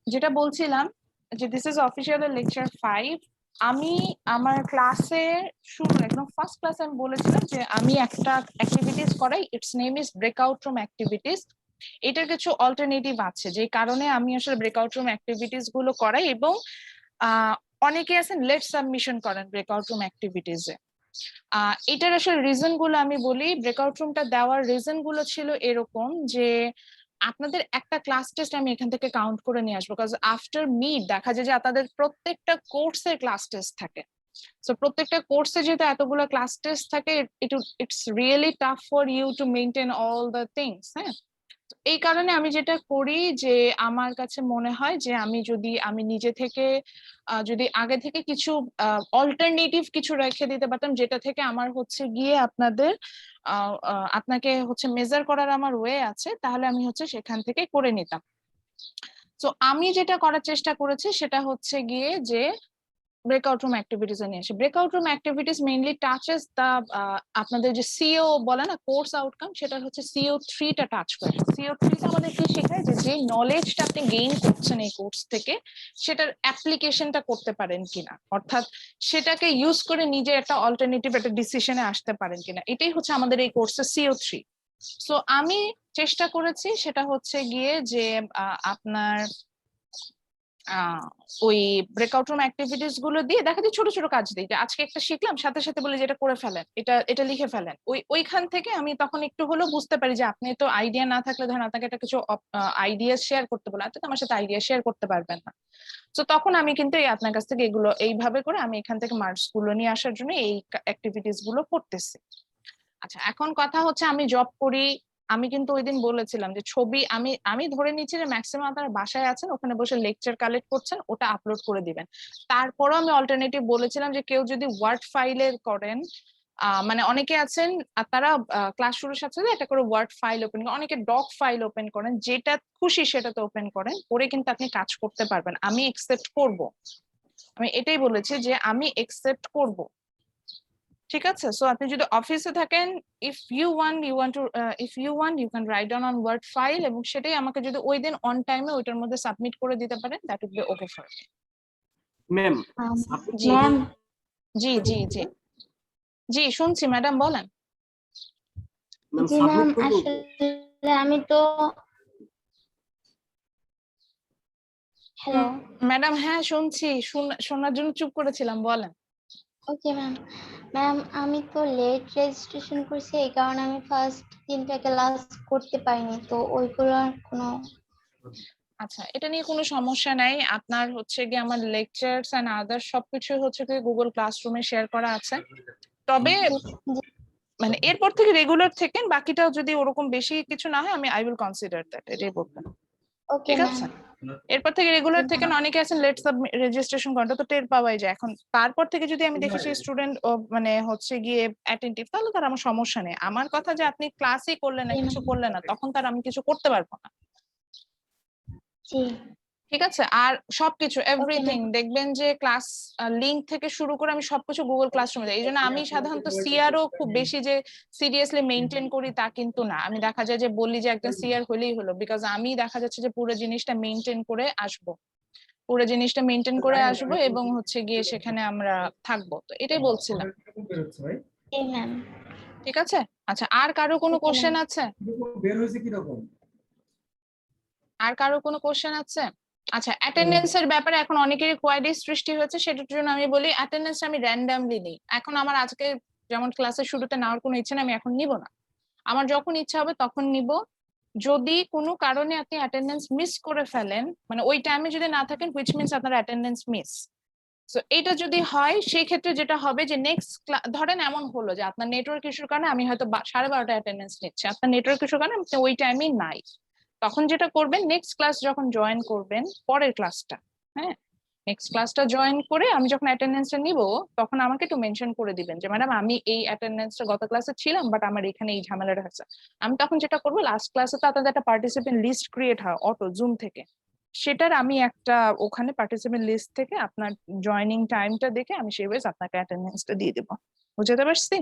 যেটা বলছিলাম যে দিস ইজ অফিসিয়াল লেকচার 5। আমি আমার ক্লাসে শুরু একদম ফার্স্ট ক্লাসে আমি বলেছিলাম যে আমি একটা অ্যাক্টিভিটিস করাই, it's name is breakout room activities. এটার কিছু অল্টারনেটিভ আছে যে কারণে আমি আসলে ব্রেকআউট রুম অ্যাক্টিভিটিস গুলো করাই, এবং অনেকে আছেন লেট সাবমিশন করেন ব্রেকআউট রুম অ্যাক্টিভিটিসে। এটার আসলে রিজন গুলো আমি বলি। ব্রেকআউট রুমটা দেওয়ার রিজন গুলো ছিল এরকম যে আপনাদের একটা ক্লাস টেস্ট আমি এখান থেকে কাউন্ট করে নিয়ে আসবো, বিকজ আফটার মিড দেখা যায় যে আপনাদের প্রত্যেকটা কোর্সের ক্লাস টেস্ট থাকে। সো প্রত্যেকটা কোর্সে যেহেতু এতগুলো ক্লাস টেস্ট থাকে, it's really tough for you to maintain all the things. হ্যাঁ, এই কারণে আমি যেটা করি যে আমার কাছে মনে হয় যে আমি নিজে থেকে যদি আগে থেকে কিছু অল্টারনেটিভ কিছু রেখে দিতে পারতাম, যেটা থেকে আমার হচ্ছে গিয়ে আপনাকে হচ্ছে মেজার করার আমার ওয়ে আছে, তাহলে আমি হচ্ছে সেখান থেকে করে নিতাম। তো আমি যেটা করার চেষ্টা করেছি সেটা হচ্ছে গিয়ে যে ব্রেকআউট রুম অ্যাক্টিভিটিস নিয়ে আসে। Breakout room activities mainly touches the আপনাদের যে সিও বলে না কোর্স আউটকাম, সেটা হচ্ছে CO3টা টাচ করে। CO3টা আমাদের কি শেখায় যে যে নলেজটা আপনি গেইন করছেন এই কোর্স থেকে সেটার অ্যাপ্লিকেশনটা করতে পারেন কিনা, অর্থাৎ সেটাকে ইউজ করে নিজে একটা অল্টারনেটিভ একটা ডিসিশনে আসতে পারেন কিনা, এটাই হচ্ছে আমাদের এই কোর্সের CO3। সো আমি চেষ্টা করেছি সেটা হচ্ছে গিয়ে যে আপনার ওই ব্রেকআউট রুম অ্যাক্টিভিটিস গুলো দিয়ে দেখা যায় ছোট ছোট কাজ দিই, যে আজকে একটা শিখলাম সাথে সাথে বলে যেটা করে ফেলেন, এটা এটা লিখে ফেলেন। ওইখান থেকে আমি তখন একটু হলেও বুঝতে পারি যে আপনি তো আইডিয়া না থাকলে ধরেন আপনাকে একটা কিছু আইডিয়া শেয়ার করতে বলে, আপনি তো আমার সাথে আইডিয়া শেয়ার করতে পারবেন না। তো তখন আমি কিন্তু এই আপনার কাছ থেকে এগুলো এইভাবে করে আমি এখান থেকে মার্কস গুলো নিয়ে আসার জন্য এই অ্যাক্টিভিটিস গুলো করতেছি। আচ্ছা, এখন কথা হচ্ছে আমি জব করি। আমি কিন্তু ওই দিন বলেছিলাম যে ছবি আমি আমি ধরে নিচ্ছি যে ম্যাক্সিমাম আপনারা বাসায় আছেন, ওখানে বসে লেকচার কালেক্ট করছেন, ওটা আপলোড করে দিবেন। তারপরও আমি অল্টারনেটিভ বলেছিলাম যে কেউ যদি ওয়ার্ড ফাইলের করেন, মানে অনেকে আছেন তারা ক্লাস শুরুর সাথে সাথে একটা করে ওয়ার্ড ফাইল ওপেন করেন, অনেকে ডক ফাইল ওপেন করেন, যেটা খুশি সেটাতে ওপেন করেন, করে কিন্তু আপনি কাজ করতে পারবেন। আমি একসেপ্ট করব, আমি এটাই বলেছি যে আমি একসেপ্ট করব। ঠিক আছে, সো আপনি যদি অফিসে থাকেন, if you want you can write down on word file, এবং সেটাই আমাকে যদি ওই দিন অন টাইমে ওইটার মধ্যে সাবমিট করে দিতে পারেন, that would be okay for me. Ma'am জি জি জি জি জি শুনছি ম্যাডাম, বলেন। জি ম্যাম, আসলে আমি তো হ্যালো ম্যাডাম, হ্যাঁ শুনছি, শোনার জন্য চুপ করেছিলাম, বলেন। Okay ma'am. ম্যাম, আমি তো লেট রেজিস্ট্রেশন করছি, এই কারণে আমি ফার্স্ট 3টা ক্লাস করতে পারিনি, তো ওইগুলোর কোনো আচ্ছা, এটা নিয়ে কোনো সমস্যা নাই। আপনার হচ্ছে গিয়ে আমার লেকচারস এন্ড আদার্স সবকিছু হচ্ছে গিয়ে গুগল ক্লাসরুমে শেয়ার করা আছে। তবে মানে এরপর থেকে রেগুলার থেকেন, বাকিটাও যদি ওরকম বেশি কিছু না হয় আমি আই উইল কনসিডার দ্যাট, এটাই বলবেন। ওকে ঠিক ম্যাম। আছে, এরপর থেকে রেগুলার থেকে অনেকে আছেন লেট রেজিস্ট্রেশন করেন, তো টের পাওয়াই যায়। এখন তারপর থেকে যদি আমি দেখি সেই স্টুডেন্ট মানে হচ্ছে গিয়ে অ্যাটেন্টিভ, তাহলে তার আমার সমস্যা নেই। আমার কথা যে আপনি ক্লাসই করলেন না, কিছু করলেন না, তখন তার আমি কিছু করতে পারবো না। জি ঠিক আছে, আর সবকিছু এভরিথিং দেখবেন যে ক্লাস লিংক থেকে শুরু করে আমি সবকিছু গুগল ক্লাসরুমে যাই। এই জন্য আমি সাধারণত সিআরও খুব বেশি যে সিরিয়াসলি মেনটেন করি তা কিন্তু না। আমি দেখা যায় যে বলি যে একজন সিআর হলেই হলো, বিকজ আমি দেখা যাচ্ছে যে পুরো জিনিসটা মেনটেন করে আসবো, পুরো জিনিসটা মেনটেন করে আসবো এবং হচ্ছে গিয়ে সেখানে আমরা থাকবো। তো এটাই বলছিলাম। জি ম্যাম। ঠিক আছে, আচ্ছা, আর কারো কোনো ওকে কোশ্চেন ম্যাম। আছে? আর কারো কোনো কোশ্চেন আছে? আচ্ছা, অ্যাটেন্ডেন্সের ব্যাপারে এখন অনেকেরই কোয়ারিজ সৃষ্টি হয়েছে, সেটার জন্য আমি বলি অ্যাটেন্ডেন্স আমি র্যান্ডামলি নিই। এখন আমার আজকে যেমন ক্লাসের শুরুতে নেওয়ার কোনো ইচ্ছে নেই, আমি এখন নিব না। আমার যখন ইচ্ছা হবে তখন নিব। যদি কোনো কারণে আপনি অ্যাটেন্ডেন্স মিস করে ফেলেন, মানে ওই টাইমে যদি না থাকেন, হুইচ মিনস আপনার অ্যাটেন্ডেন্স মিস। তো এটা যদি হয় সেই ক্ষেত্রে যেটা হবে যে নেক্সট ধরেন এমন হলো যে আপনার নেটওয়ার্ক ইস্যুর কারণে আমি হয়তো 12:30 অ্যাটেন্ডেন্স নিচ্ছি, আপনার নেটওয়ার্ক ইস্যুর কারণে আপনি ওই টাইমেই নাই, তখন যেটা করবেন নেক্সট ক্লাস যখন জয়েন করবেন, পরের ক্লাসটা, হ্যাঁ, নেক্সট ক্লাসটা জয়েন করে আমি যখন অ্যাটেন্ডেন্সটা নিব, তখন আমাকে একটু মেনশন করে দিবেন যে ম্যাডাম আমি এই অ্যাটেন্ডেন্সটা গত ক্লাসে ছিলাম, বাট আমার এখানে এই ঝামেলাটা হয়েছে। আমি তখন যেটা করবো, লাস্ট ক্লাসে তো আপনাদের একটা পার্টিসিপেন্ট লিস্ট ক্রিয়েট হয় অটো জুম থেকে, সেটার আমি একটা ওখানে পার্টিসিপেন্ট লিস্ট থেকে আপনার জয়নিং টাইমটা দেখে আমি সেই ওয়েজ আপনাকে অ্যাটেন্ডেন্সটা দিয়ে দেবো। বুঝতে পারছি?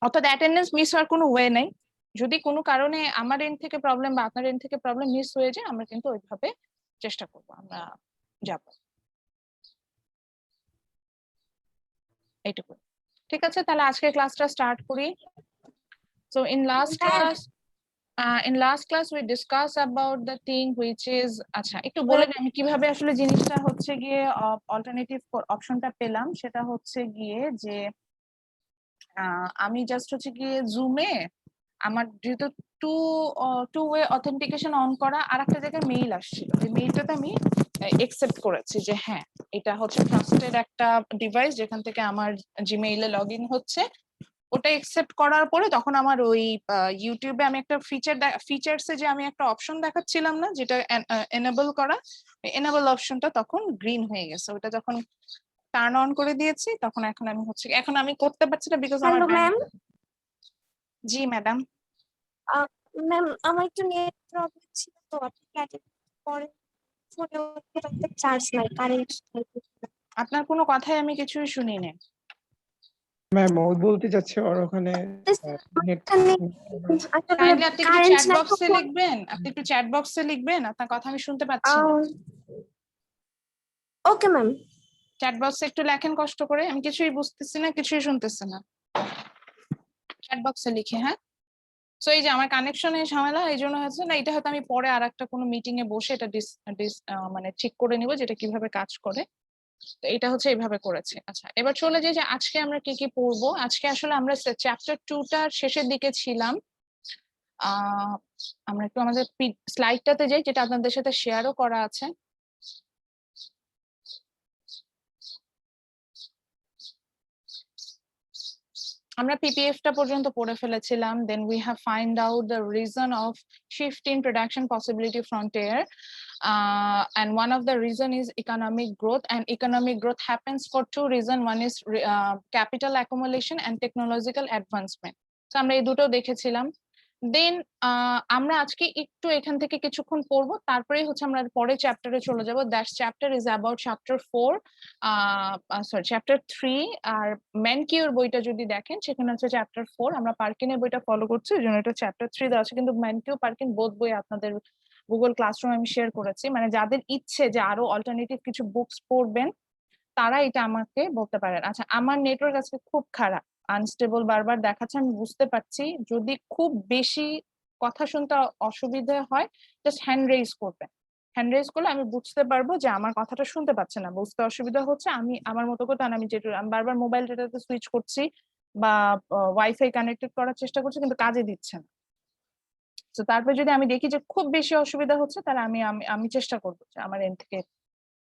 অর্থাৎ অ্যাটেন্ডেন্স মিস হওয়ার কোনো ওয়ে নেই। যদি কোনো কারণে আমার এন্ড থেকে প্রবলেম বা আপনার এন্ড থেকে প্রবলেম মিস হয়ে যায়, আমরা কিন্তু ওইভাবে চেষ্টা করবো আমরা যাব এইটুকু। ঠিক আছে, তাহলে আজকে ক্লাসটা স্টার্ট করি। So in last class we discussed about the thing which is আচ্ছা একটু বলে দিই আমি কিভাবে আসলে জিনিসটা হচ্ছে গিয়ে অল্টারনেটিভ অপশনটা পেলাম। সেটা হচ্ছে গিয়ে যে আমি জাস্ট হচ্ছে গিয়ে জুমে আমার যেহেতু টু ওয়ে অথেন্টিকেশন অন করা আর একটা জায়গায় মেইল আসছিল, যে মেইলটাতে আমি একসেপ্ট করেছি যে হ্যাঁ এটা হচ্ছে ট্রাস্টেড একটা ডিভাইস যেখান থেকে আমার জিমেইলে লগ ইন হচ্ছে। ওটা একসেপ্ট করার পরে তখন আমার ওই ইউটিউবে আমি একটা ফিচার্সে যে আমি একটা অপশন দেখাচ্ছিলাম না যেটা এনেবল করা, এনেবল অপশনটা তখন গ্রিন হয়ে গেছে। ওটা যখন টার্ন অন করে দিয়েছি তখন এখন আমি হচ্ছে এখন আমি করতে পারছি না বিকজ আমার হ্যালো ম্যাম। জি ম্যাডাম। ম্যাম আমার একটু নেট প্রবলেম ছিল, তো আপনি অ্যাটেন্ড করেন, ফোনে চার্জ নাই, কারেন্ট নাই। আপনার কোনো কথাই আমি কিছুই শুনি না। ম্যাম ও বলতে চাচ্ছে ওর ওখানে নেট কাইন্ডলি আপনি একটু কারেন্ট চ্যাট নাই তো বক্সে লিখবেন, আপনি একটু চ্যাট বক্সে লিখবেন, আপনার কথা আমি শুনতে পাচ্ছি না। Okay ma'am. চ্যাট বক্সে একটু লেখেন কষ্ট করে, আমি কিছুই বুঝতেছি না, কিছুই শুনতেছি না। চ্যাট বক্সে লিখে, হ্যাঁ। সো এই যে আমার কানেকশনের ঝামেলা এই জন্য হচ্ছে না, এটা হয়তো আমি পরে আর একটা কোনো মিটিং এ বসে এটা মানে ঠিক করে নিব যেটা কিভাবে কাজ করে। তো এটা হচ্ছে এইভাবে করেছে। আচ্ছা এবার চলে যাই যে আজকে আমরা কি কি পড়বো। আজকে আসলে আমরা চ্যাপ্টার 2 টার শেষের দিকে ছিলাম। আমরা একটু আমাদের স্লাইডটাতে যাই যেটা আপনাদের সাথে শেয়ারও করা আছে। আমরা পিপিএফটা পর্যন্ত পড়ে ফেলেছিলাম। Then we have find out the reason of shift in production possibility frontier, and one of the reason is economic growth, and economic growth happens for two reasons. One is capital accumulation and technological advancement. So আমরা এই দুটো দেখেছিলাম। দেন আমরা আজকে একটু এখান থেকে কিছুক্ষণ পড়বো, তারপরে হচ্ছে আমরা পরে চ্যাপ্টারে চলে যাব। That chapter is about chapter 4, sorry chapter 3। আর ম্যানকিউর বইটা যদি দেখেন সেখানে হচ্ছে চ্যাপ্টার 4, আমরা পার্কিনের বইটা ফলো করছি এই জন্য এটা চ্যাপ্টার 3 দেওয়া আছে, কিন্তু ম্যানকিউ পার্কিন বোধ বই আপনাদের গুগল ক্লাসরুম আমি শেয়ার করেছি। মানে যাদের ইচ্ছে যে আরো অল্টারনেটিভ কিছু বুকস পড়বেন তারা এটা আমাকে বলতে পারেন। আচ্ছা আমার নেটওয়ার্ক আজকে খুব খারাপ, আনস্টেবল বারবার দেখাচ্ছে, আমি বুঝতে পারছি। যদি খুব বেশি কথা শুনতে অসুবিধা হয় জাস্ট হ্যান্ড রেজ করবেন। হ্যান্ড রেজ করলে আমি বুঝতে পারবো যে আমার কথাটা শুনতে পাচ্ছে না, বুঝতে অসুবিধা হচ্ছে। আমি আমার মতো করে আমি যেটা আমি বারবার মোবাইল ডেটাতে সুইচ করছি বা ওয়াইফাই কানেক্টেড করার চেষ্টা করছি কিন্তু কাজে দিচ্ছে না। তো তারপর যদি আমি দেখি যে খুব বেশি অসুবিধা হচ্ছে তাহলে আমি আমি আমি চেষ্টা করবো যে আমার এন্ড থেকে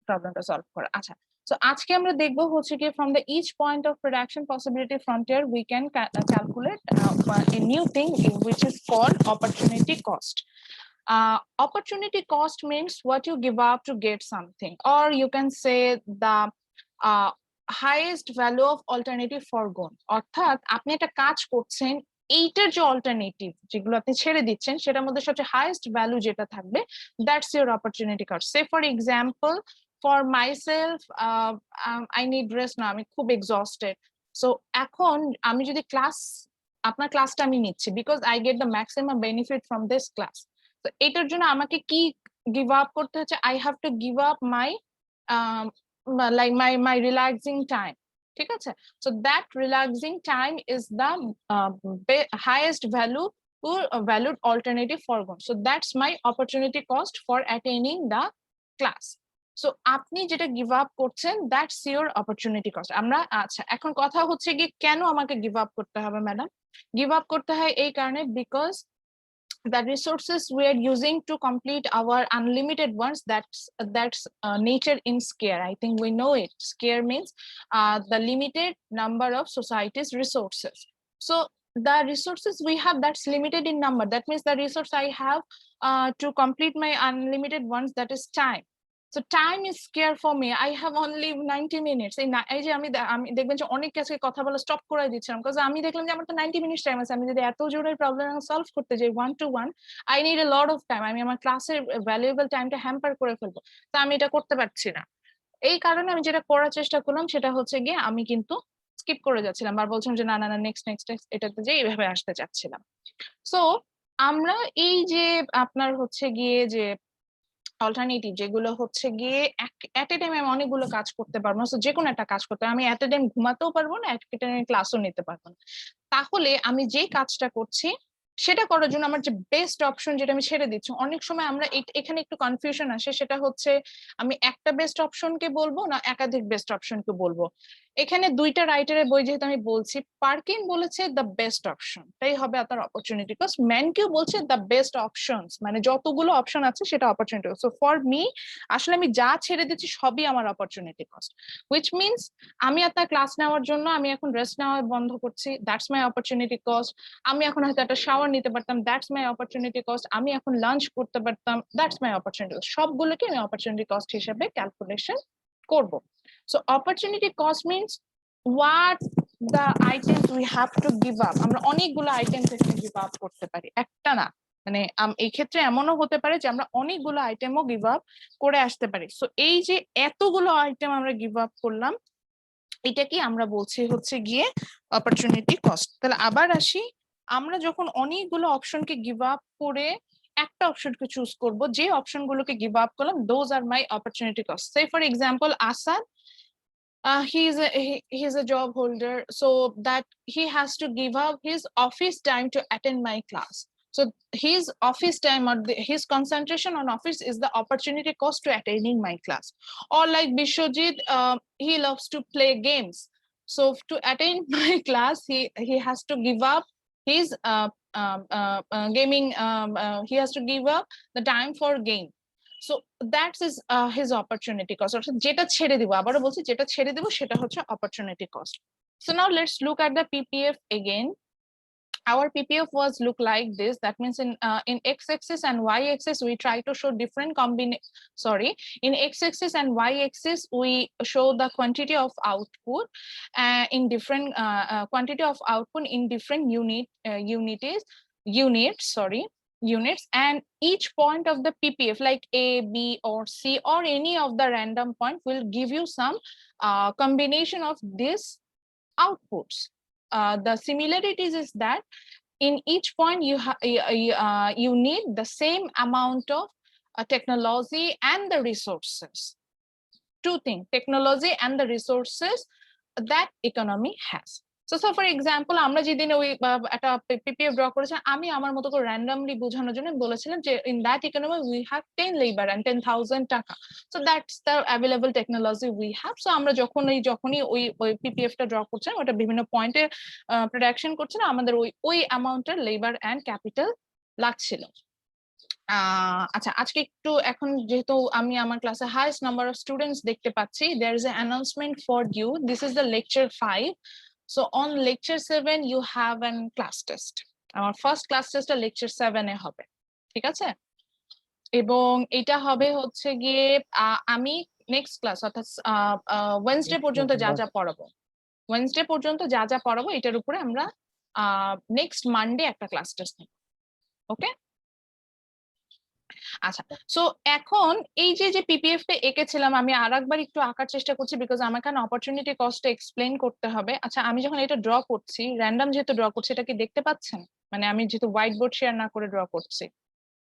প্রবলেমটা সলভ করা। আচ্ছা সো আজকে আমরা দেখবো হচ্ছে কি from the each point of production possibility frontier we can calculate a new thing which is called opportunity cost. Opportunity cost means what you give up to get something, or you can say the highest value of alternative foregone. অর্থাৎ আপনি একটা কাজ করছেন, এইটার যে alternative যেগুলো আপনি ছেড়ে দিচ্ছেন সেটার মধ্যে সবচেয়ে হাইয়েস্ট ভ্যালু যেটা থাকবে, that's your opportunity cost. Say for example for myself I need rest না, আমি খুব এক্সস্টেড। সো এখন আমি যদি আপনার ক্লাসটা আমি নিচ্ছি because I get the maximum benefit from this class. তো এটার জন্য আমাকে কি গিভ আপ করতে হচ্ছে, I have to give up my like my relaxing time. ঠিক আছে, so that relaxing time is the highest value valued alternative foregone. So that's my opportunity cost for attaining the class. So আপনি যেটা give up করছেন that's your opportunity cost. আমরা আচ্ছা এখন কথা হচ্ছে কি কেন আমাকে গিভ আপ করতে হবে ম্যাডাম? গিভ আপ করতে হয় এই কারণে because the resources we are using to complete our unlimited ones, that's nature in scare. I think we know it. Scare means the limited number of society's resources. So the resources we have, that's limited in number. That means the resource I have to complete my unlimited ones, that is time. So time is scarce for me. I have only 90 minutes. এই যে আমি দেখবেন যে অনেক কাছে কথা বলা stop করে দিচ্ছিলাম কারণ আমি দেখলাম যে আমার তো 90 মিনিটস টাইম আছে। আমি যদি এত জোরে প্রবলেম সলভ করতে যাই 1 to 1, I need a lot of time. আমি আমার ক্লাসের ভ্যালুয়েবল টাইমটা হ্যাম্পার করে ফেলবো, তো আমি এটা করতে পারছি না। এই কারণে আমি যেটা করার চেষ্টা করলাম সেটা হচ্ছে গিয়ে আমি কিন্তু স্কিপ করে যাচ্ছিলাম আর বলছিলাম যে না না না নেক্সট নেক্সট এটাতে যে এইভাবে আসতে চাচ্ছিলাম। সো আমরা এই যে আপনার হচ্ছে গিয়ে যে অল্টারনেটিভ যেগুলো হচ্ছে গিয়ে এট এ টাইমে আমি অনেকগুলো কাজ করতে পারবো না, যে কোনো একটা কাজ করতে হবে, আমি এট এ টাইম ঘুমাতেও পারবো না, এট এ টাইমে ক্লাসও নিতে পারবো না। তাহলে আমি যে কাজটা করছি সেটা করার জন্য আমার যে বেস্ট অপশন যেটা আমি ছেড়ে দিচ্ছি, অনেক সময় আমরা এখানে একটু কনফিউশন আসে, সেটা হচ্ছে আমি একটা বেস্ট অপশনকে বলবো না একাধিক বেস্ট অপশনকে বলবো। এখানে দুইটা রাইটারের বই যেহেতু আমি বলছি, পার্কিন বলেছে দ্য বেস্ট অপশন, তাই হবে আপনার অপরচুনিটি কস্ট। ম্যানকিউ বলছে দ্য বেস্ট অপশনস, মানে যতগুলো অপশন আছে সেটা অপরচুনিটি। সো ফর মি আসলে আমি যা ছেড়ে দিচ্ছি সবই আমার অপরচুনিটি কস্ট, হুইচ মিনস আমি আপনার ক্লাস নেওয়ার জন্য আমি এখন রেস্ট নেওয়া বন্ধ করছি, দ্যাটস মাই অপরচুনিটি কস্ট। আমি এখন হয়তো একটা শাওয়ার নিতে পারতাম, দ্যাটস মাই অপরচুনিটি কস্ট। আমি এখন লাঞ্চ করতে পারতাম, দ্যাটস মাই অপরচুনিটি কস্ট। সবগুলোকে আমি অপরচুনিটি কস্ট হিসেবে ক্যালকুলেশন করব। So opportunity cost means what the items we have to give up। আমরা অনেকগুলো আইটেমস এখানে গিভ আপ করতে পারি, একটা না, মানে এই ক্ষেত্রে এমনও হতে পারে যে আমরা অনেকগুলো আইটেমও গিভ আপ করে আসতে পারি। সো এই যে এতগুলো আইটেম আমরা গিভ আপ করলাম, এটা কি আমরা বলছি হচ্ছে গিয়ে অপরচুনিটি কস্ট। তাহলে আবার আসি, আমরা যখন অনেকগুলো অপশনকে গিভ আপ করে একটা অপশনকে চুজ করব, যে অপশনগুলোকে গিভ আপ করলাম those are my opportunity cost. Say for example Asad, he's a job holder, so that he has to give up his office time to attend my class. So his office time or his concentration on office is the opportunity cost to attending my class. Or like Bishojit, he loves to play games, so to attend my class he has to give up his gaming, he has to give up the time for game. So that is his opportunity cost, অর্থাৎ যেটা ছেড়ে দিব, আবারও বলছি যেটা ছেড়ে দিব সেটা হচ্ছে opportunity cost. So now let's look at the PPF again. Our PPF was look like this. That means in x-axis and y-axis we try to show different in x-axis and y-axis we show the quantity of output in different quantity of output in different units, and each point of the PPF like A, B or C or any of the random point will give you some combination of these outputs. The similarities is that in each point you need the same amount of technology and the resources. Two things, technology and the resources that economy has. So for example, আমরা যেদিন ওই একটা PPF draw করেছিলাম, আমি আমার মতো করে randomly বোঝানোর জন্য বলেছিলাম যে in that economy we have 10 labor and 10,000 টাকা, so that's the available technology we have. So আমরা যখনই ওই PPF টা ড্র করছিলাম, ওটা বিভিন্ন পয়েন্টে প্রোডাকশন করছিলাম, আমাদের ওই অ্যামাউন্টের লেবার এন্ড ক্যাপিটাল লাগছিল। আচ্ছা, আজকে একটু এখন যেহেতু আমি আমার ক্লাসে হাইয়েস্ট নাম্বার অফ স্টুডেন্টস দেখতে পাচ্ছি, there is an announcement for you. This is the lecture 5. So on lecture 7 you have an class test. আমার ফার্স্ট ক্লাস টেস্টটা lecture 7 এ হবে, ঠিক আছে? এবং এটা হবে হচ্ছে গিয়ে আমি নেক্সট ক্লাস অর্থাৎ ওয়েডনেসডে পর্যন্ত যা যা পড়াবো এটার উপরে আমরা নেক্সট মানডে একটা ক্লাস টেস্ট নেব। ওকে, আচ্ছা। সো এখন এই যে পিপিএফ টা এঁকেছিলাম, আমি আরেকবার একটু আঁকার চেষ্টা করছি বিকজ আমার এখানে অপরচুনিটি কস্টটা এক্সপ্লেইন করতে হবে। আচ্ছা, আমি যখন এটা ড্র করছি, র্যান্ডম যেহেতু ড্র করছি, এটা কি দেখতে পাচ্ছেন? মানে আমি যেহেতু হোয়াইট বোর্ড শেয়ার না করে ড্র করছি,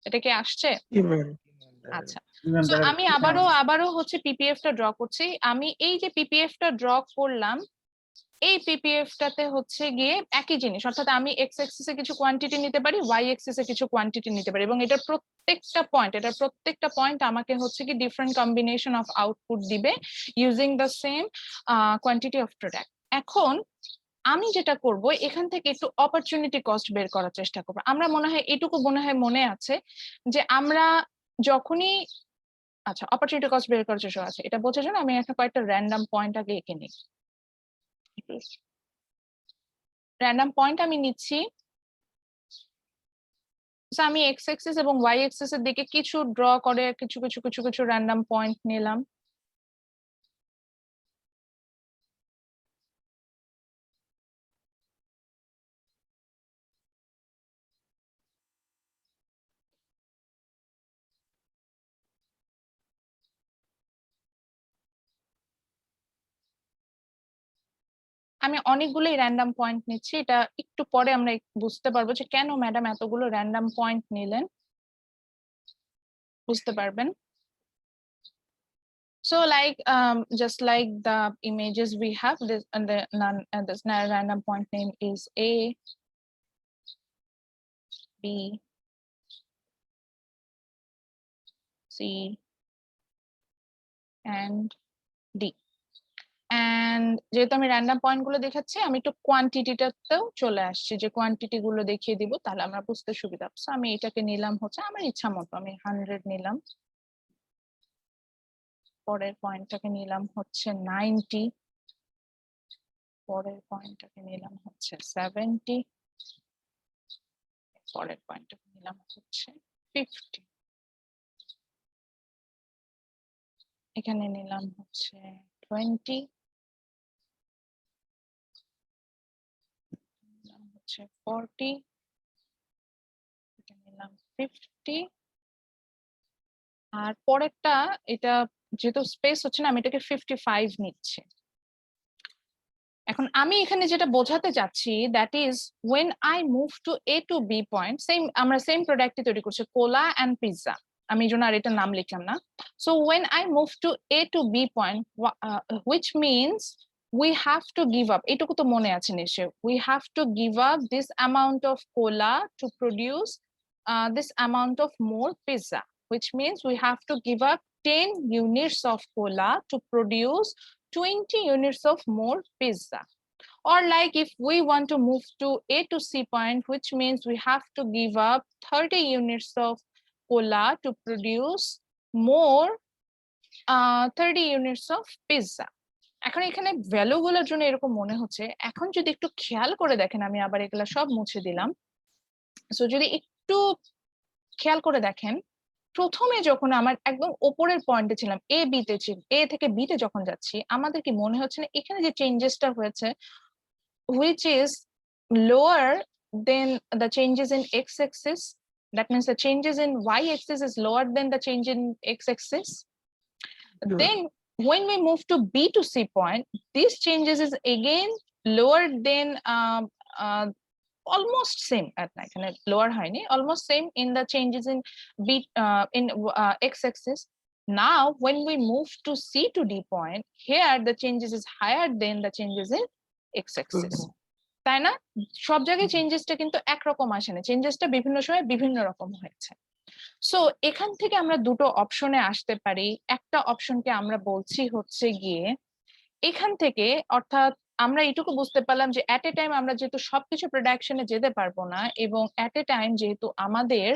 এটা কি আসছে? আচ্ছা, সো আমি আবারও হচ্ছে পিপিএফ টা ড্র করছি। আমি এই যে পিপিএফ টা ড্র করলাম, এই পিপিএফ টাতে হচ্ছে গিয়ে একই জিনিস, অর্থাৎ আমি এক্স অ্যাক্সিসে কিছু কোয়ান্টিটি নিতে পারি, ওয়াই অ্যাক্সিসে কিছু কোয়ান্টিটি নিতে পারি, এবং এটার প্রত্যেকটা পয়েন্ট আমাকে হচ্ছে কি ডিফারেন্ট কম্বিনেশন অফ আউটপুট দিবে using the same quantity of product. এখন আমি যেটা করব, এখান থেকে একটু অপরচুনিটি কস্ট বের করার চেষ্টা করবো। আমরা এটুকু মনে আছে যে আমরা যখনই আচ্ছা অপরচুনিটি কস্ট বের করার চেষ্টা আছে, এটা বোঝার জন্য আমি একটা কয়েকটা র্যান্ডম পয়েন্ট আগে এঁকে নিই। র্যান্ডম পয়েন্ট আমি নিচ্ছি, আমি এক্স অ্যাক্সিস এবং ওয়াই অ্যাক্সিস এর দিকে কিছু ড্র করে কিছু র্যান্ডম পয়েন্ট নিলাম। আমি অনেকগুলোই র্যান্ডম পয়েন্ট নিচ্ছি, এটা একটু পরে আমরা বুঝতে পারবো যে কেন ম্যাডাম এতগুলো র্যান্ডম পয়েন্ট নিলেন, বুঝতে পারবেন। So like just like the images we have, this and the this random point name is A, B, C, and D. And যেহেতু আমি র্যান্ডম পয়েন্ট গুলো দেখাচ্ছি, আমি একটু কোয়ান্টিটিটাতেও চলে আসছি, যে কোয়ান্টিটি গুলো দেখিয়ে দিব, তাহলে আমরা বুঝতে সুবিধা হবে। আমি এটাকে নিলাম হচ্ছে আমার ইচ্ছা মতো, আমি 100 নিলাম, পরের পয়েন্টটাকে নিলাম হচ্ছে 90, পরের পয়েন্টটাকে নিলাম হচ্ছে 70, পরের পয়েন্টটাকে নিলাম হচ্ছে 50, এখানে নিলাম হচ্ছে 20, নিলাম হচ্ছে 40, এটা নিলাম 50, আর পরেরটা এটা যেহেতু স্পেস হচ্ছে না, আমি এটাকে 55 নিচ্ছি। এখন আমি এখানে যেটা বোঝাতে চাচ্ছি, that is when I move to A to B point, আমরা সেম প্রোডাক্টই তৈরি করছি, কোলা এন্ড পিৎজা, আমি এই জন্য আর এটার নাম লিখলাম না। So when I move to A to B point, which means we have to give up, এটুকু তো মনে আছে নিশ্চয়ই, we have to give up this amount of cola to produce this amount of more pizza, which means we have to give up 10 units of cola to produce 20 units of more pizza. Or like if we want to move to A to C point, which means we have to give up 30 units of cola to produce more 30 units of pizza. এখন এখানে value গুলোর জন্য এরকম মনে হচ্ছে, এখন যদি একটু খেয়াল করে দেখেন, আমি আবার এগুলা সব মুছে দিলাম। সো যদি একটু খেয়াল করে দেখেন, প্রথমে যখন আমার একদম উপরের পয়েন্টে ছিলাম, এ বিতে ছিল, এ থেকে বিতে যখন যাচ্ছি, আমাদের কি মনে হচ্ছে না এখানে যে চেঞ্জেসটা হয়েছে, which is lower than the changes in x-axis, that means the changes in y-axis is lower than the change in x-axis. Then when we move to B to C point, these changes is again lower than almost same at এখানে lower হয়নি, almost same in the changes in B in x-axis. Now when we move to C to D point, here the changes is higher than the changes in x-axis. তাই না? সব জায়গায় চেঞ্জেসটা কিন্তু একরকম আসে না, চেঞ্জেসটা বিভিন্ন সময় বিভিন্ন রকম হয়েছে। সো এখান থেকে আমরা দুটো অপশনে আসতে পারি। একটা অপশনকে আমরা বলছি হচ্ছে গিয়ে এখান থেকে, অর্থাৎ আমরা এটুকু বুঝতে পারলাম যে এট এ টাইম আমরা যেহেতু সবকিছু প্রোডাকশনে যেতে পারবো না, এবং এট এ টাইম যেহেতু আমাদের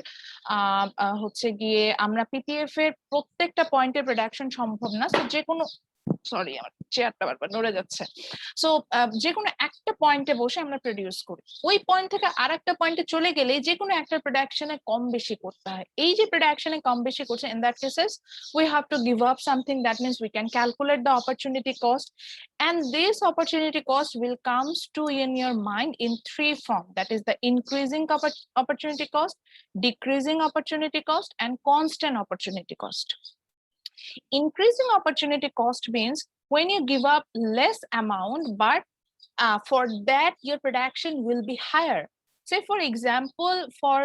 হচ্ছে গিয়ে আমরা পিপিএফ এর প্রত্যেকটা পয়েন্টের প্রোডাকশন সম্ভব না, তো যে কোনো, সরি আমার চেয়ারটা বারবার নড়ে যাচ্ছে, সো যে কোনো একটা পয়েন্টে বসে আমরা প্রডিউস করি, ওই পয়েন্ট থেকে আর একটা পয়েন্টে চলে গেলে যে কোনো একটা প্রোডাকশনে কম বেশি করতে হয়। এই যে প্রোডাকশনে কম বেশি করছে, in that cases we have to give up something, that means we can calculate the opportunity cost, and this opportunity cost will comes to in your mind in three form, that is the increasing opportunity cost, decreasing opportunity cost, and constant opportunity cost. Increasing opportunity cost means when you give up less amount, but for that your production will be higher. Say for example, for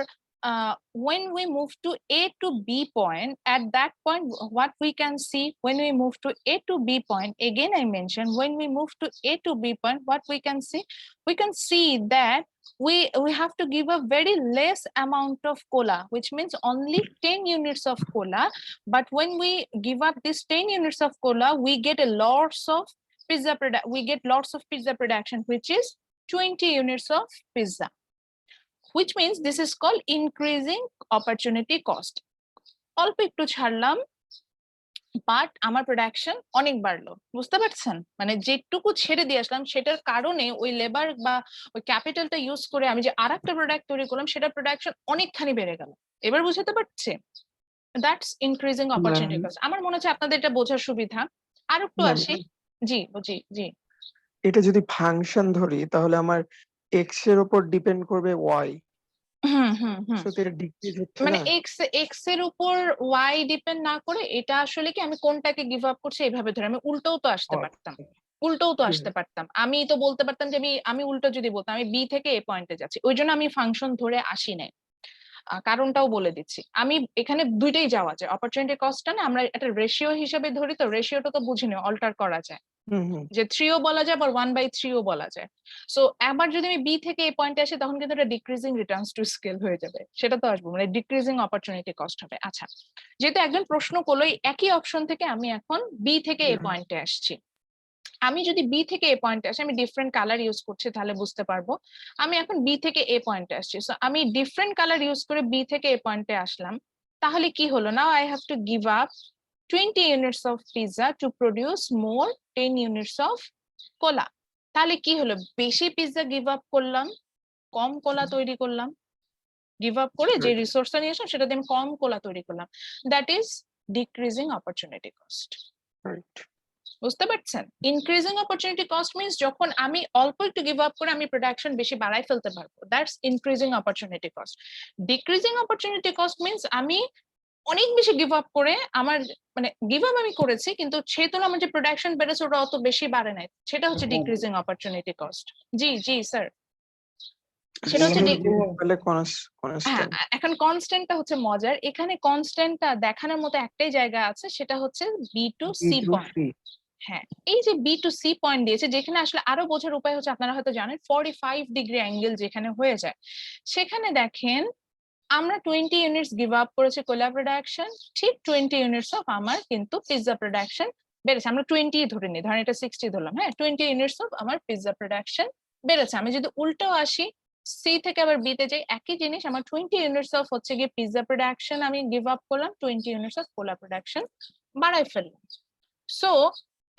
when we move to A to B point, at that point what we can see, when we move to A to B point, again I mentioned, when we move to A to B point, what we can see that we have to give a very less amount of cola, which means only 10 units of cola, but when we give up this 10 units of cola, we get a lots of pizza production, which is 20 units of pizza, which means this is called increasing opportunity cost. অল্প একটু ছাড়লাম, but আমার production অনেক বাড়লো, বুঝতে পারছেন? মানে যেটুকু ছেড়ে দিয়ে আসলাম সেটার কারণে ওই লেবার বা ওই ক্যাপিটালটা ইউজ করে আমি যে আরেকটা প্রোডাক্ট তৈরি করলাম, সেটা প্রোডাকশন অনেকখানি বেড়ে গেল। এবার বুঝতে পারছে? That's increasing opportunity cost. আমার মনে হচ্ছে আপনাদের এটা বোঝার সুবিধা। আর একটু আসি, জি জি জি। এটা যদি ফাংশন ধরি তাহলে আমার এক্স এর উপর ডিপেন্ড করবে ওয়াই, সত্যি এটা ডিক্রিজ হচ্ছে মানে না। এক্স এর উপর ওয়াই ডিপেন্ড না করে, এটা আসলে কি আমি কোনটাকে গিভ আপ করছি এইভাবে ধরে, আমি উল্টোও তো আসতে পারতাম, আমি তো বলতে পারতাম যে আমি উল্টো যদি বলতাম আমি বি থেকে এ পয়েন্টে যাচ্ছি, ওই জন্য আমি ফাংশন ধরে আসি নাই। কারণটাও বলে দিচ্ছি। আমি এখানে দুইটাই যাওয়া যায়, অপরচুনিটি কস্টটা না আমরা একটা রেশিও হিসেবে ধরি, তো রেশিওটা তো বুঝি না, অল্টার করা যায়, যে 3ও বলা যায় আবার 1/3ও বলা যায়। সো আবার যদি আমি বি থেকে এই পয়েন্টে আসি তখন কিন্তু এটা ডিক্রিজিং রিটার্নস টু স্কেল হয়ে যাবে, সেটা তো আসবো, মানে ডিক্রিজিং অপরচুনিটি কস্ট হবে। আচ্ছা, যেহেতু একজন প্রশ্ন করলো একই অপশন থেকে, আমি এখন বি থেকে এই পয়েন্টে আসছি। আমি যদি বি থেকে এ পয়েন্টে আসি, আমি ডিফারেন্ট কালার ইউজ করছি তাহলে বুঝতে পারবো। আমি এখন বি থেকে এ পয়েন্টে আসছি, সো আমি ডিফারেন্ট কালার ইউজ করে বি থেকে এ পয়েন্টে আসলাম। তাহলে কি হলো, now I have to give up 20 units of pizza to produce more 10 units of cola. তাহলে কি হলো, বেশি পিৎজা গিভ আপ করলাম, কম কোলা তৈরি করলাম। গিভ আপ করে যে রিসোর্সটা নিয়ে আসলাম সেটা দিয়ে আমি কম কোলা তৈরি করলাম, that is decreasing opportunity cost. বুঝতে পারছেন? ইনক্রিজিং অপরচুনিটি কস্ট মিন্স যখন আমি অল্প একটু গিভ আপ করে আমি প্রোডাকশন বেশি বাড়াই ফেলতে পারবো, that's increasing opportunity cost. Decreasing opportunity cost means আমি অনেক বেশি গিভ আপ করে আমার, মানে গিভ আপ আমি করেছি কিন্তু সেই তুলনায় আমার যে প্রোডাকশন বেড়েছে ওটা অত বেশি বাড়ে নাই, সেটা হচ্ছে ডিক্রিজিং অপরচুনিটি কস্ট। জি জি স্যার, সেটা হচ্ছে হ্যাঁ। এখন কনস্ট্যান্টটা হচ্ছে মজার, এখানে কনস্ট্যান্টটা দেখানোর মতো একটাই জায়গা আছে, সেটা হচ্ছে বি টু সি পয়েন্ট। হ্যাঁ, এই যে বি টু সি পয়েন্ট দিয়েছে, যেখানে আসলে আরো বোঝার উপায় হচ্ছে, আপনারা হয়তো জানেন 45 ডিগ্রি অ্যাঙ্গেল যেখানে হয়ে যায়, সেখানে দেখেন আমরা 20 ইউনিটস গিভ আপ করেছি কোলা প্রোডাকশন, ঠিক 20 ইউনিটস অফ আমার কিন্তু পিৎজা প্রোডাকশন বেড়েছে। আমরা 20 ধরে নিই, ধরেন এটা 60 ধরলাম, হ্যাঁ 20 ইউনিটস অফ আমার পিৎজা প্রোডাকশন বেড়েছে। আমি যদি উল্টো আসি, সি থেকে আবার বি তে যাই, একই জিনিস, আমার 20 ইউনিটস অফ হচ্ছে গিয়ে পিৎজা প্রোডাকশন আমি গিভ আপ করলাম, 20 ইউনিটস অফ কোলা প্রোডাকশন বাড়াই ফেললাম। সো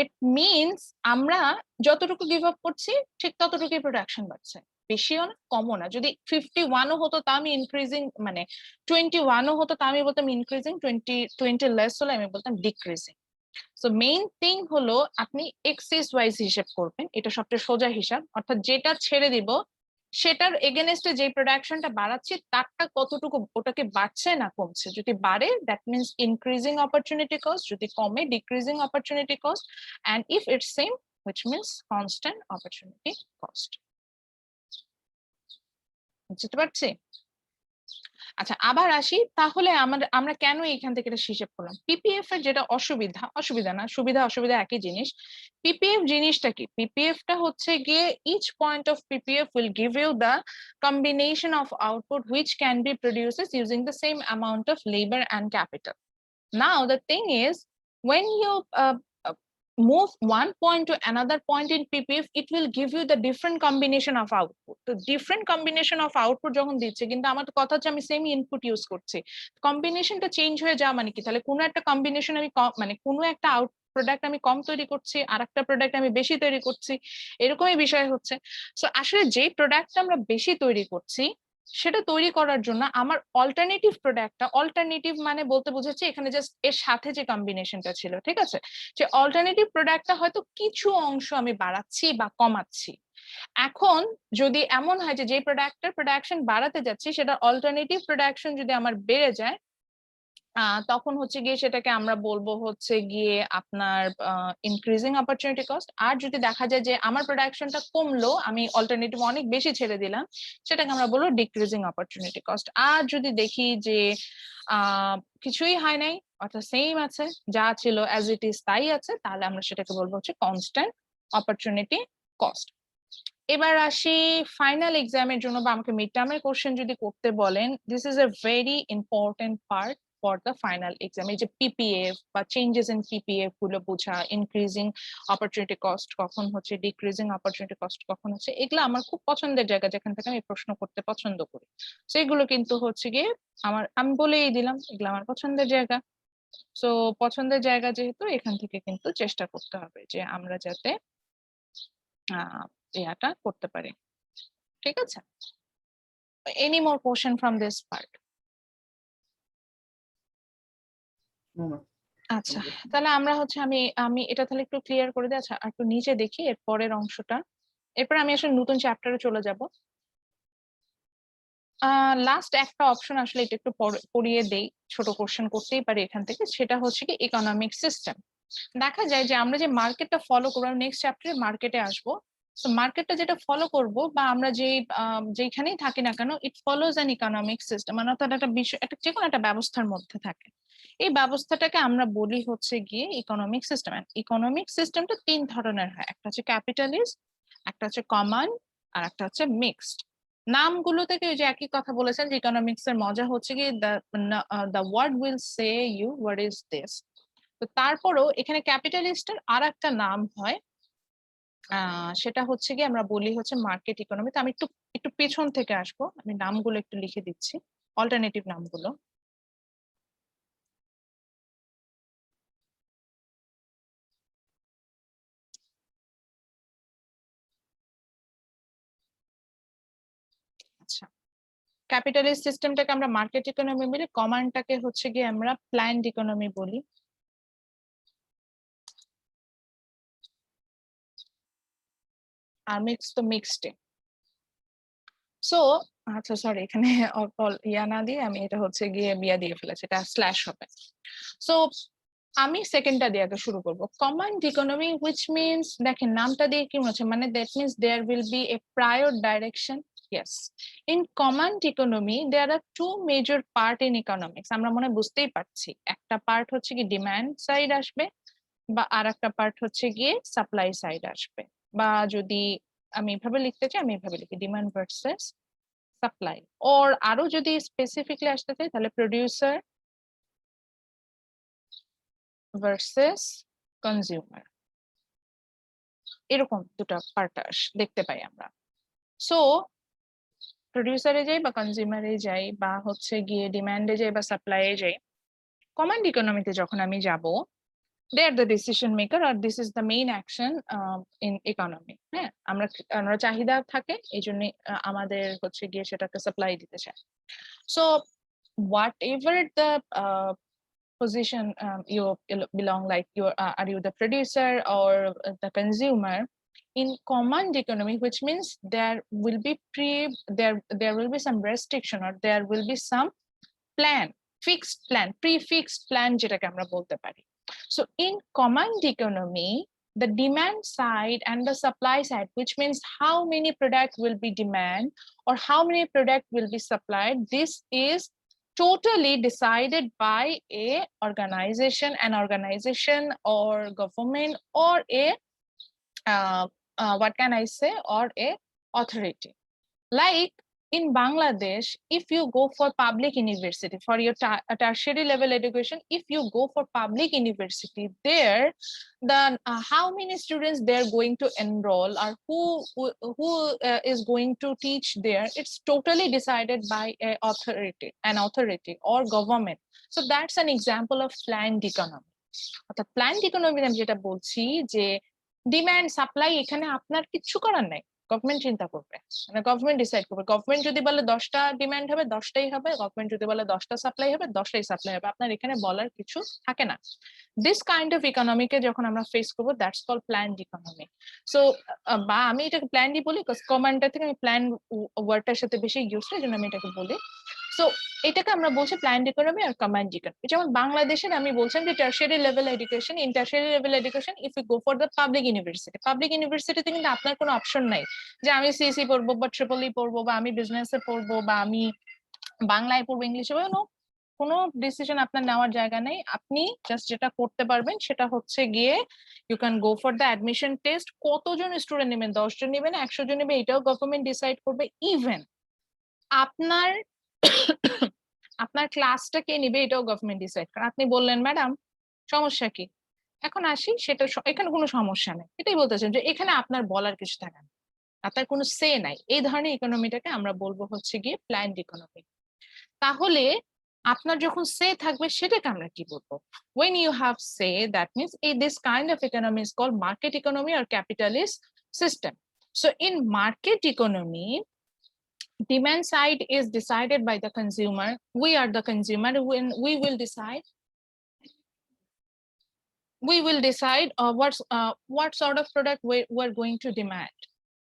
ইট মিনস আমরা যতটুকু গিভ আপ করছি ঠিক ততটুকুই প্রোডাকশন বাড়ছে, বেশিও না কমও না। যদি 51ও হতো তা আমি ইনক্রিজিং, মানে 21ও হতো তা আমি বলতাম ইনক্রিজিং, 20 লেস হলে আমি বলতাম ডিক্রিজিং। সো মেইন থিং হলো আপনি এক্সিস ওয়াইজ হিসেব করবেন, এটা সবচেয়ে সোজা হিসাব, অর্থাৎ যেটা ছেড়ে দিব সেটার এগেনস্টে যে প্রোডাকশনটা বাড়াচ্ছি তারটা কতটুকু, ওটাকে বাড়ছে না কমছে। যদি বাড়ে that means increasing opportunity cost, যদি কমে decreasing opportunity cost, and if it's same which means constant opportunity cost. বুঝতে পারছি? আচ্ছা, আবার আসি তাহলে আমরা কেন এখান থেকে এটা হিসেব করলাম। পিপিএফ এর যেটা অসুবিধা না, সুবিধা অসুবিধা একই জিনিস। পিপিএফ জিনিসটা কি, পিপিএফ টা হচ্ছে গিয়ে each point of PPF will give you the combination of output which can be produced using the same amount of labor and capital. Now the thing is, when you move one point to another point in PPF, it will give you the different combination of output. তো different combination of output যখন দিচ্ছে, কিন্তু আমার কথা হচ্ছে আমি same input use করছি, কম্বিনেশনটা চেঞ্জ হয়ে যাওয়া মানে কি, তাহলে কোনো একটা কম্বিনেশন আমি মানে কোনো একটা প্রোডাক্ট আমি কম তৈরি করছি আর একটা প্রোডাক্ট আমি বেশি তৈরি করছি, এরকমই বিষয় হচ্ছে। সো আসলে যে প্রোডাক্টটা আমরা বেশি তৈরি করছি সেটা তৈরি করার জন্য আমার অল্টারনেটিভ প্রোডাক্টটা, অল্টারনেটিভ মানে বলতে বুঝাচ্ছি এখানে জাস্ট এর সাথে যে কম্বিনেশনটা ছিল, ঠিক আছে, যে অল্টারনেটিভ প্রোডাক্টটা হয়তো কিছু অংশ আমি বাড়াচ্ছি বা কমাচ্ছি। এখন যদি এমন হয় যে প্রোডাক্টের প্রোডাকশন বাড়াতে যাচ্ছি সেটা অল্টারনেটিভ প্রোডাকশন যদি আমার বেড়ে যায়, তখন হচ্ছে গিয়ে সেটাকে আমরা বলবো হচ্ছে গিয়ে আপনার ইনক্রিজিং অপরচুনিটি কস্ট। আর যদি দেখা যায় যে আমার প্রোডাকশনটা কমলো, আমি অল্টারনেটিভ অনেক বেশি ছেড়ে দিলাম, সেটাকে আমরা বলবো ডিক্রিজিং অপরচুনিটি কস্ট। আর যদি দেখি যে কিছুই হয় নাই, অর্থাৎ সেম আছে, যা ছিল অ্যাজ ইট ইজ তাই আছে, তাহলে আমরা সেটাকে বলবো হচ্ছে কনস্ট্যান্ট অপরচুনিটি কস্ট। এবার আসি ফাইনাল এক্সামের জন্য বা আমাকে মিড টার্মের কোশ্চেন যদি করতে বলেন, this is a very important part for the final exam. এই যে পিপিএফ বা চেঞ্জেস ইন পিপিএফ গুলো বোঝা, ইনক্রিজিং অপরচুনিটি কস্ট কখন হচ্ছে, ডিক্রিজিং অপরচুনিটি কস্ট কখন হচ্ছে, এগুলো আমার খুব পছন্দের জায়গা, যেখান থেকে আমি প্রশ্ন করতে পছন্দ করি। তো এগুলো কিন্তু হচ্ছে গিয়ে আমি বলেই দিলাম এগুলো আমার পছন্দের জায়গা। সো পছন্দের জায়গা যেহেতু, এখান থেকে কিন্তু চেষ্টা করতে হবে যে আমরা যাতে ইয়াটা করতে পারি, ঠিক আছে? Any more question from this part? আচ্ছা, তাহলে আমরা হচ্ছে আমি আমি এটা তাহলে একটু ক্লিয়ার করে দিই। আচ্ছা, একটু নিচে দেখি এর পরের অংশটা, এরপর আমি আসলে নতুন চ্যাপ্টারে চলে যাব। লাস্ট একটা অপশন আসলে এটা একটু পড়িয়ে দেই, ছোট কোশ্চেন করতেই পারি এখান থেকে, সেটা হচ্ছে কি ইকোনমিক সিস্টেম। দেখা যায় যে আমরা যে মার্কেটটা ফলো করবো, নেক্সট চ্যাপ্টারে মার্কেটে আসবো, সো মার্কেটটা যেটা ফলো করব বা আমরা যেখানেই থাকি না কেন, ইট ফলোজ অ্যান ইকোনমিক সিস্টেম, মানে অর্থাৎ একটা বিষয়, একটা যে কোনো একটা ব্যবস্থার মধ্যে থাকে। এই ব্যবস্থাটাকে আমরা বলি হচ্ছে গিয়ে ইকোনমিক সিস্টেম। ইকোনমিক সিস্টেমটা 3 ধরনের হয়, একটা হচ্ছে ক্যাপিটালিস্ট, একটা হচ্ছে কমন, আর একটা হচ্ছে মিক্সড। নামগুলো থেকে ওই যে একই কথা বলেছেন যে ইকোনমিক্স এর মজা হচ্ছে কি the word will say you what is this. তো তারপরও এখানে ক্যাপিটালিস্টের আর একটা নাম হয়, সেটা হচ্ছে কি আমরা বলি হচ্ছে মার্কেট ইকোনমি। তো আমি একটু একটু পেছন থেকে আসবো, আমি নামগুলো একটু লিখে দিচ্ছি, অল্টারনেটিভ নামগুলো। আচ্ছা, ক্যাপিটালিস্ট সিস্টেমটাকে আমরা মার্কেট ইকোনমি বলি, কমান্ডটাকে হচ্ছে গিয়ে আমরা প্ল্যান্ড ইকোনমি বলি। আর মিক্স তো মিক্সড। সো আচ্ছা সরি, এখানে ইয়া না দিয়ে আমি এটা হচ্ছে গিয়ে বিয়া দিয়ে ফেলেছি, এটা স্ল্যাশ হবে। সো আমি সেকেন্ডটা দিয়ে আগে শুরু করবো, কমান্ড ইকোনমি, হুইচ মিনস, দেখেন নামটা দিয়ে কি মনে হচ্ছে, মানে that means there will be a prior direction. Yes, in command economy there are two major part in economics. আমরা মনে হয় বুঝতেই পারছি, একটা পার্ট হচ্ছে কি ডিমান্ড সাইড আসবে, বা আর একটা পার্ট হচ্ছে গিয়ে সাপ্লাই সাইড আসবে। বা যদি আমি এভাবে লিখতে চাই, আমি এভাবে লিখি ডিমান্ড ভার্সেস সাপ্লাই। ওর আরো যদি স্পেসিফিকলি আসতে চাই তাহলে প্রোডিউসার ভার্সেস কনজিউমার, এরকম দুটো পার্ট দেখতে পাই আমরা। সো প্রোডিউসারে যাই বা কনজিউমারে যাই বা হচ্ছে গিয়ে ডিমান্ডে যাই বা সাপ্লাইয়ে যাই, কমান্ড ইকোনমিতে যখন আমি যাব, they are the decision maker are this is the main action in economy. হ্যাঁ, আমরা চাহিদা থাকে, এই জন্য আমাদের হচ্ছে গিয়ে সেটাকে সাপ্লাই দিতে চাই। So what ever the position you belong, like are you the producer or the consumer in command economy, which means there will be some restriction or there will be some plan, fixed plan, prefixed plan যেটাকে আমরা বলতে পারি। So in command economy, the demand side and the supply side, which means how many product will be demand or how many product will be supplied, this is totally decided by an organization or government or a what can I say, or a authority. Like in Bangladesh, if you go for public university for your tertiary level education, if you go for public university, there the how many students they're going to enroll or who is going to teach there, it's totally decided by an authority or government. So that's an example of planned economy. অর্থাৎ planned economy আমি যেটা বলছি যে demand supply এখানে আপনার কিচ্ছু করার নাই, গভর্নমেন্ট চিন্তা করবে, মানে গভর্নমেন্ট ডিসাইড করবে। গভর্নমেন্ট যদি বলে 10টা ডিমান্ড হবে 10টাই হবে, গভর্নমেন্ট যদি বলে 10টা সাপ্লাই হবে 10টাই সাপ্লাই হবে, আপনার এখানে বলার কিছু থাকে না। দিস কাইন্ড অফ ইকোনমিকে যখন আমরা ফেস করবো, that's call planned economy. So বা আমি এটাকে প্ল্যান্ডই বলি, বিকজ কমান্ডটা থেকে আমি প্ল্যান ওয়ার্ডটার সাথে বেশি ইউজ করি, এই জন্য আমি এটাকে বলি। সো এটাকে আমরা বলছি প্ল্যান্ড ইকোনমি আর কমান্ড ইকোনমি। যেমন বাংলাদেশের আমি বলছেন যে tertiary level education, in tertiary level education if you go for the public ইউনিভার্সিটিতে কিন্তু আপনার কোনো অপশন নাই যে আমি সিএসি পড়বো বা ট্রিপল ই পড়বো বা আমি বিজনেসে পড়বো বা আমি বাংলায় পড়বো ইংলিশে পড়বো, কোনো ডিসিশন আপনার নেওয়ার জায়গা নেই। আপনি জাস্ট যেটা করতে পারবেন সেটা হচ্ছে গিয়ে you can go for the admission test. কতজন স্টুডেন্ট নেবেন, 10 জন নেবেন, 100 জন নেবে, এটাও গভর্নমেন্ট ডিসাইড করবে। ইভেন আপনার আপনার ক্লাসটা কে নিবে এটাও গভর্নমেন্ট ডিসাইড করে। আপনি বললেন ম্যাডাম সমস্যা কি, এখন আসি, সেটা এখানে কোনো সমস্যা নেই, এটাই বলতেছেন যে এখানে আপনার বলার কিছু থাকে না, আপনার কোনো সে নাই। এই ধরনের ইকোনমিটাকে আমরা বলবো হচ্ছে গিয়ে প্ল্যান্ড ইকোনমি। তাহলে আপনার যখন সে থাকবে সেটাকে আমরা কি বলবো? when you have say, that means this kind of economy is called market economy or capitalist system. So in market economy, demand side is decided by the consumer. We are the consumer. When we will decide what sort of product we're going to demand,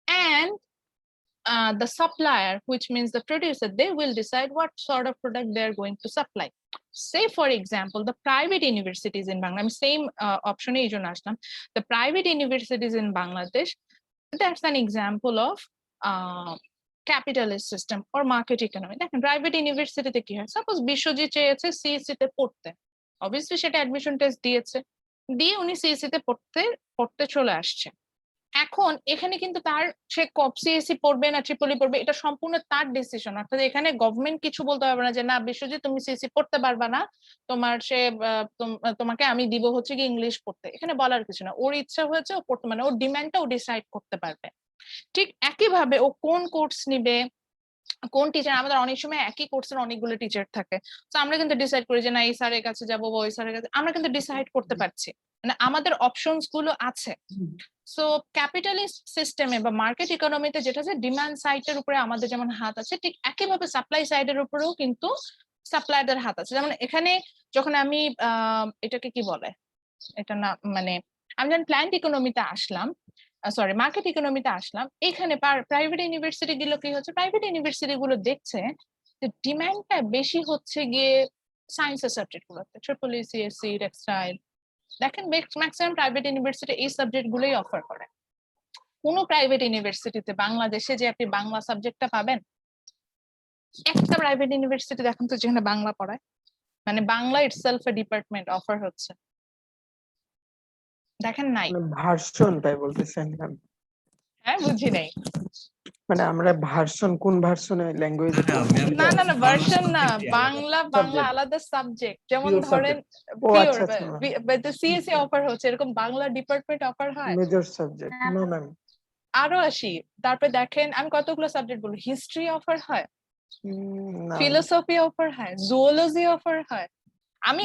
and the supplier, which means the producer, they will decide what sort of product they're going to supply. Say for example, the private universities in Bangladesh, same option, the private universities in Bangladesh, That's an example of capitalist system or market economy. দেখেন private ইউনিভার্সিটিতে কি হয়, suppose Biswajit চেয়েছে CSC তে পড়তে, obviously সেটা admission test দিয়েছে, দিয়ে উনি সিএসসি তে পড়তে চলে আসছে। এখন এখানে কিন্তু তার সে সিএসসি পড়বে না ট্রিপলি পড়বে এটা সম্পূর্ণ তার ডিসিশন, অর্থাৎ এখানে গভর্নমেন্ট কিছু বলতে পারবে না যে না বিশ্বজিৎ তুমি সিএসসি পড়তে পারবা না, তোমাকে আমি দিব হচ্ছে কি ইংলিশ পড়তে, এখানে বলার কিছু না, ওর ইচ্ছা হয়েছে ও পড়তে, মানে ওর ডিমান্ডটা ও ডিসাইড করতে পারবে। ঠিক একইভাবে ও কোন কোর্স নিবে, কোন টিচার, আমাদের অনেক সময় একই কোর্সের অনেকগুলো টিচার থাকে, তো আমরা কিন্তু ডিসাইড করি যে না এই স্যারের কাছে যাবো বা ওই স্যারের কাছে, আমরা কিন্তু ডিসাইড করতে পারছি, মানে আমাদের অপশনস গুলো আছে। সো ক্যাপিটালিস্ট সিস্টেমে বা মার্কেট ইকোনমিতে যেটা আছে ডিমান্ড সাইডের উপরে আমাদের যেমন হাত আছে, ঠিক একইভাবে সাপ্লাই সাইডের উপরেও কিন্তু সাপ্লায়ারদের হাত আছে। যেমন এখানে যখন আমি এটাকে কি বলে, এটা না মানে আমি যখন প্ল্যান্ড ইকোনমিতে আসলাম, সরি মার্কেট ইকোনমিতে আসলাম, এখানে প্রাইভেট ইউনিভার্সিটি গুলো কি হচ্ছে, প্রাইভেট ইউনিভার্সিটি গুলো দেখছে যে ডিমান্ডটা বেশি হচ্ছে গিয়ে সায়েন্সের সাবজেক্ট গুলোতে, ট্রিপল ই, সিএসসি, টেক্সটাইল। দেখেন ম্যাক্সিমাম প্রাইভেট ইউনিভার্সিটি এই সাবজেক্ট গুলোই অফার করে। কোনো প্রাইভেট ইউনিভার্সিটিতে বাংলাদেশে যে আপনি বাংলা সাবজেক্টটা পাবেন, একটা প্রাইভেট ইউনিভার্সিটি দেখুন তো যেখানে বাংলা পড়ায়, মানে বাংলা ইটসেলফ এ ডিপার্টমেন্ট অফার হচ্ছে, দেখেন নাই। ভার্সন তাই বলতেছেন ম্যাম? হ্যাঁ বুঝি নাই। মানে আমরা ভার্সন কোন ভার্সনে ল্যাঙ্গুয়েজ? না না না ভার্সন না, বাংলা আলাদা সাবজেক্ট, যেমন ধরেন ও পিওর আচ্ছা আচ্ছা, সিএসসি অফার হচ্ছে, এরকম বাংলা ডিপার্টমেন্ট অফার হয়। Major subject no ma'am. আরো আসি, তারপরে দেখেন আমি কতগুলো সাবজেক্ট বলবো, হিস্ট্রি অফার হয়, ফিলোসফি অফার হয়, জুওলজি অফার হয়। আমি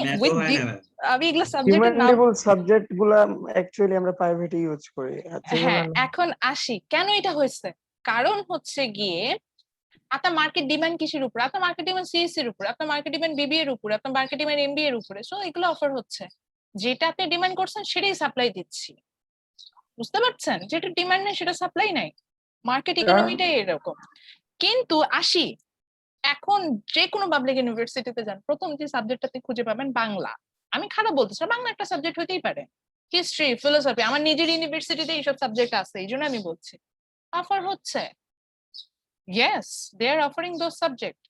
আমি এগুলো সাবজেক্টের নাম, ডিমান্ডেবল সাবজেক্ট গুলা অ্যাকচুয়ালি আমরা প্রাইভেটে ইউজ করি। হ্যাঁ এখন আসি কেন এটা হয়েছে, কারণ হচ্ছে গিয়ে আপনার মার্কেট ডিমান্ড কিসের উপর, আপনার মার্কেট ডিমান্ড সিএসসি এর উপর, আপনার মার্কেট ডিমান্ড বিবিএ এর উপর, আপনার মার্কেট ডিমান্ড এমবিএ এর উপরে, সো এগুলো অফার হচ্ছে, যেটা আপনি ডিমান্ড করছেন সেটাই সাপ্লাই দিচ্ছি, বুঝতে পারছেন, যেটা ডিমান্ড নেই সেটা সাপ্লাই নাই, মার্কেট ইকোনমিটাই এরকম। কিন্তু আসি এখন যে কোনো পাবলিক ইউনিভার্সিটিতে যান, প্রথম যে সাবজেক্টটাতে খুঁজে পাবেন বাংলা, আমি খারাপ বলতেছি না, বাংলা একটা সাবজেক্ট হতেই পারে, হিস্ট্রি, ফিলোসফি, আমার নিজের ইউনিভার্সিটিতে এইসব সাবজেক্ট আছে, এই জন্য আমি বলছি অফার হচ্ছে। Yes they are offering those subject,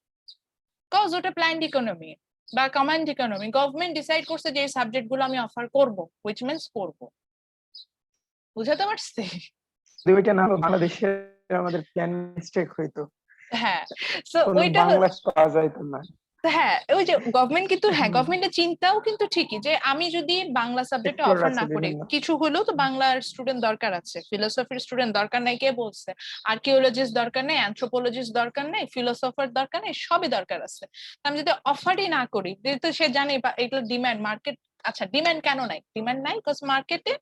cause ওটা প্ল্যান্ড ইকোনমি বা কমান্ড ইকোনমি, গভর্নমেন্ট ডিসাইড করছে যে এই সাবজেক্ট গুলো আমি অফার করব, হুইচ মিন্স করব, বুঝাতে পারছি? ওইটা না বাংলাদেশে আমাদের প্ল্যান মিস্টেক হইতো, হ্যাঁ সো কোনো ওইটা বাংলা পাওয়া যাইতো না। হ্যাঁ ওই যে গভর্নমেন্ট কিন্তু, হ্যাঁ গভর্নমেন্টের চিন্তাও কিন্তু ঠিকই, যে আমি যদি বাংলা সাবজেক্টে Sector অফার আছে না করি, বিভিন্ন। কিছু হলেও তো বাংলার স্টুডেন্ট দরকার আছে, ফিলোসফির স্টুডেন্ট দরকার নাই কে বলছে, আর্কিওলজিস্ট দরকার নেই, অ্যানথ্রোপোলজিস্ট দরকার নেই, ফিলোসফার দরকার নেই, সবই দরকার আছে। আমি যদি অফারই না করি, যেহেতু সে জানে এগুলো ডিমান্ড মার্কেট, আচ্ছা ডিমান্ড কেন নাই, ডিমান্ড নাই বিকজ মার্কেটে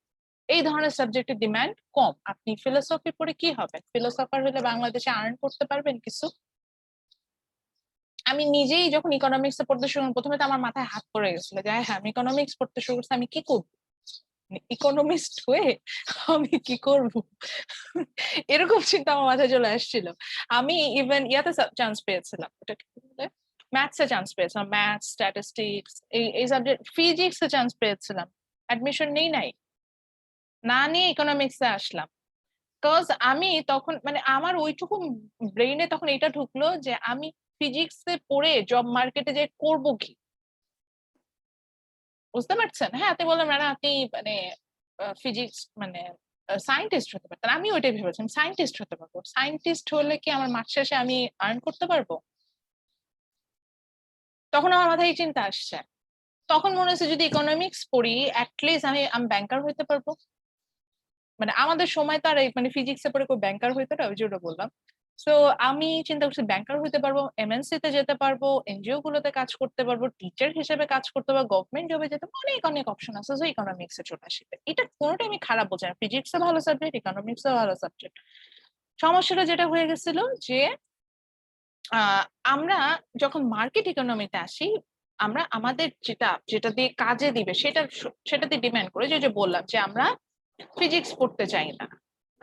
এই ধরনের সাবজেক্টের ডিমান্ড কম। আপনি ফিলোসফি পড়ে কি হবে, ফিলোসফার হলে বাংলাদেশে আর্ন করতে পারবেন কিছু? আমি নিজেই যখন ইকোনমিক্স এ পড়তে শুরু, প্রথমে তো আমার মাথায় হাত পড়ে গেছিল যে হ্যাঁ আমি ইকোনমিক্স পড়তে শুরু করছি, আমি কি করবো, ইকোনমিস্ট হয়ে আমি কি করব, এরকম চিন্তা আমার মাথায় চলে আসছিল। আমি ইভেন ইয়াতে চান্স পেয়েছিলাম, ওটা কি বলে, ম্যাথসে চান্স পেয়েছিলাম, ম্যাথস, স্ট্যাটিস্টিক্স, এই সাবজেক্ট, ফিজিক্সে চান্স পেয়েছিলাম, অ্যাডমিশন নেই নাই, না নিয়ে ইকোনমিক্সে আসলাম। বিকজ আমি তখন মানে আমার ওইটুকু ব্রেইনে তখন এটা ঢুকলো যে আমি ফিজিক্সে পড়ে জব মার্কেটে যে করব কি, বুঝতে পারছেন? হ্যাঁ আপনি বললেন ম্যাডাম আপনি মানে ফিজিক্স মানে সায়েন্টিস্ট হতে পারতেন, আমি ওইটাই ভেবেছিলাম সায়েন্টিস্ট হতে পারবো, সায়েন্টিস্ট হলে কি আমার মাস শেষে আমি আর্ন করতে পারবো, তখন আমার মাথায় এই চিন্তা আসছে। তখন মনে হচ্ছে যদি ইকোনমিক্স পড়ি অ্যাটলিস্ট আমি ব্যাংকার হইতে পারবো, মানে আমাদের সময় তো আর মানে ফিজিক্সে পড়ে কেউ ব্যাংকার হইতো না, ওই জন্য বললাম। সো আমি চিন্তা করছি ব্যাংকার হইতে পারবো, এমএনসি তে যেতে পারবো, এনজিও গুলোতে কাজ করতে পারবো, টিচার হিসেবে কাজ করতে পারবো, গভর্নমেন্ট জবে যেতে পারবো, অনেক অনেক অপশন আছে। সো ইকোনমিক্স এ চলে আসবে, এটা কোনোটাই আমি খারাপ বলছি না, ফিজিক্স এ ভালো সাবজেক্ট, ইকোনমিক্স এ ভালো সাবজেক্ট। সমস্যাটা যেটা হয়ে গেছিল যে আমরা যখন মার্কেট ইকোনমিতে আসি, আমরা আমাদের যেটা দিয়ে কাজে দিবে সেটাতে ডিমান্ড করে, যে বললাম যে আমরা ফিজিক্স পড়তে চাই না,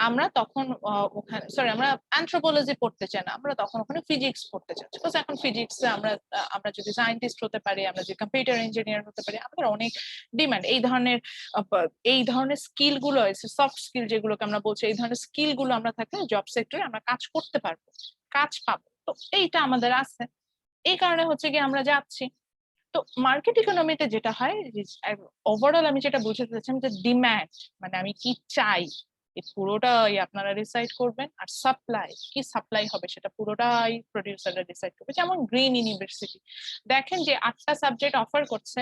আমরা তখন ওখানে আমরা অ্যানথ্রোপোলজি পড়তে চাই না, আমরা তখন ওখানে ফিজিক্স পড়তে চাচ্ছি। বিকজ এখন ফিজিক্সে আমরা যদি সায়েন্টিস্ট হতে পারি, আমরা যদি কম্পিউটার ইঞ্জিনিয়ার হতে পারি, আমাদের অনেক ডিমান্ড। এই ধরনের স্কিল গুলো, সফট স্কিল যেগুলোকে আমরা বলছি, এই ধরনের স্কিল গুলো আমরা থাকলে জব সেক্টরে আমরা কাজ করতে পারবো, কাজ পাবো। তো এইটা আমাদের আছে, এই কারণে হচ্ছে কি আমরা যাচ্ছি। তো মার্কেট ইকোনমিতে যেটা হয়, ওভারঅল আমি যেটা বুঝতে চাচ্ছিলাম যে ডিম্যান্ড মানে আমি কি চাই, এই পুরোটাই আপনারা ডিসাইড করবেন। আর সাপ্লাই, কি সাপ্লাই হবে সেটা পুরোটাই প্রডিউসাররা ডিসাইড করবে। যেমন গ্রিন ইউনিভার্সিটি, দেখেন যে 8টা সাবজেক্ট অফার করছে,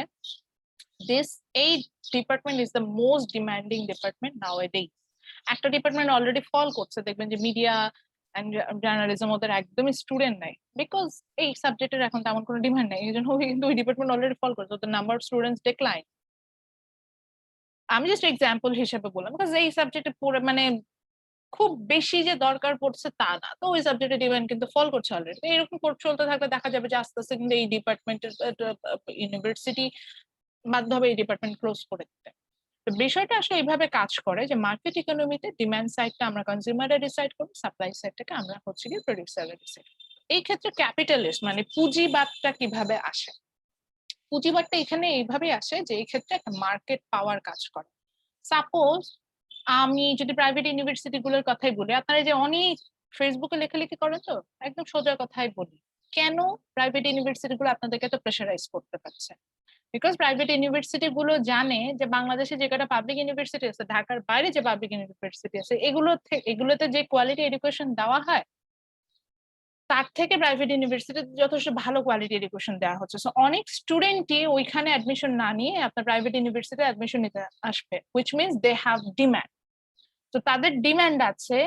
এই department is the most demanding department now A days. একটা ডিপার্টমেন্ট অলরেডি ফল করছে, দেখবেন যে মিডিয়া এন্ড জার্নালিজম, ওদের একদমই স্টুডেন্ট নাই, বিকজ এই সাবজেক্টের এখন তেমন কোনো ডিমান্ড নেই, এই জন্য কিন্তু ওই ডিপার্টমেন্ট অলরেডি ফল করছে, ওদের নাম্বার অফ স্টুডেন্টস ডিক্লাইন। আমি জাস্ট এক্সাম্পল হিসেবে বললাম, বিকজ এই সাবজেক্টে পড়ে মানে খুব বেশি যে দরকার পড়ছে তা না, তো ওই সাবজেক্টের ডিমান্ড কিন্তু ফল করছে অলরেডি। এরকম চলতে থাকলে দেখা যাবে যে আস্তে আস্তে কিন্তু এই ডিপার্টমেন্টের ইউনিভার্সিটি বাধ্য হবে এই ডিপার্টমেন্ট ক্লোজ করে দিতে। তো বিষয়টা আসলে এইভাবে কাজ করে যে মার্কেট ইকোনমিতে ডিমান্ড সাইডটা আমরা কনজিউমাররা ডিসাইড করি, সাপ্লাই সাইডটাকে আমরা হচ্ছে কি প্রডিউসাররা ডিসাইড করি। এই ক্ষেত্রে ক্যাপিটালিস্ট মানে পুঁজিবাদটা কিভাবে আসে? পুঁজিবাদটা এখানে এইভাবেই আসে যে এই ক্ষেত্রে একটা মার্কেট পাওয়ার কাজ করে। সাপোজ আমি যদি প্রাইভেট ইউনিভার্সিটি গুলোর কথাই বলি, আপনারা যে অনেক ফেসবুকে লেখালেখি করেন, তো একদম সোজা কথাই বলি, কেন প্রাইভেট ইউনিভার্সিটি গুলো আপনাদেরকে তো প্রেশারাইজ করতে পারছে? বিকজ প্রাইভেট ইউনিভার্সিটি গুলো জানে যে বাংলাদেশে যে কটা পাবলিক ইউনিভার্সিটি আছে, ঢাকার বাইরে যে পাবলিক ইউনিভার্সিটি আছে, এগুলোতে যে কোয়ালিটি এডুকেশন দেওয়া হয় তার থেকে প্রাইভেট ইউনিভার্সিটিতে যথেষ্ট ভালো কোয়ালিটি এডুকেশন দেওয়া হচ্ছে। সো অনেক স্টুডেন্টই ওইখানে অ্যাডমিশন না নিয়ে আপনার প্রাইভেট ইউনিভার্সিটিতে অ্যাডমিশন নিতে আসবে, which means they have demand. তো তাদের ডিম্যান্ড আছে,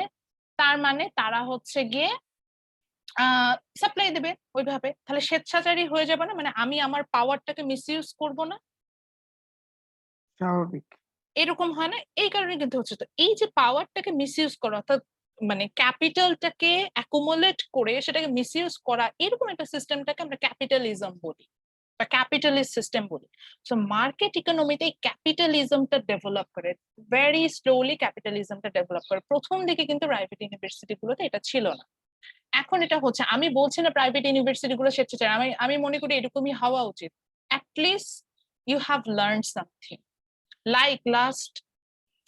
তার মানে তারা হচ্ছে গিয়ে সাপ্লাই দেবে ওইভাবে। তাহলে স্বেচ্ছাচারী হয়ে যাবে না, মানে আমি আমার পাওয়ারটাকে মিসইউজ করব না, স্বাভাবিক। এরকম হয় না? এই কারণে কিন্তু হচ্ছে। তো এই যে পাওয়ারটাকে মিসইউজ করা, অর্থাৎ মানে ক্যাপিটালটাকে অ্যাকুমুলেট করে সেটাকে মিসইউজ করা, এরকম একটা সিস্টেমটাকে আমরা ক্যাপিটালিজম বলি বা ক্যাপিটালিস্ট সিস্টেম বলি। সো মার্কেট ইকোনমিতে এই ক্যাপিটালিজমটা ডেভেলপ করে, ভেরি স্লোলি ক্যাপিটালিজমটা ডেভেলপ করে। প্রথম দিকে কিন্তু প্রাইভেট ইউনিভার্সিটি গুলোতে এটা ছিল না, এখন এটা হচ্ছে। আমি বলছি না প্রাইভেট ইউনিভার্সিটি গুলো স্বেচ্ছাচারী, আমি মনে করি এরকমই হওয়া উচিত। At least you have learn something, like last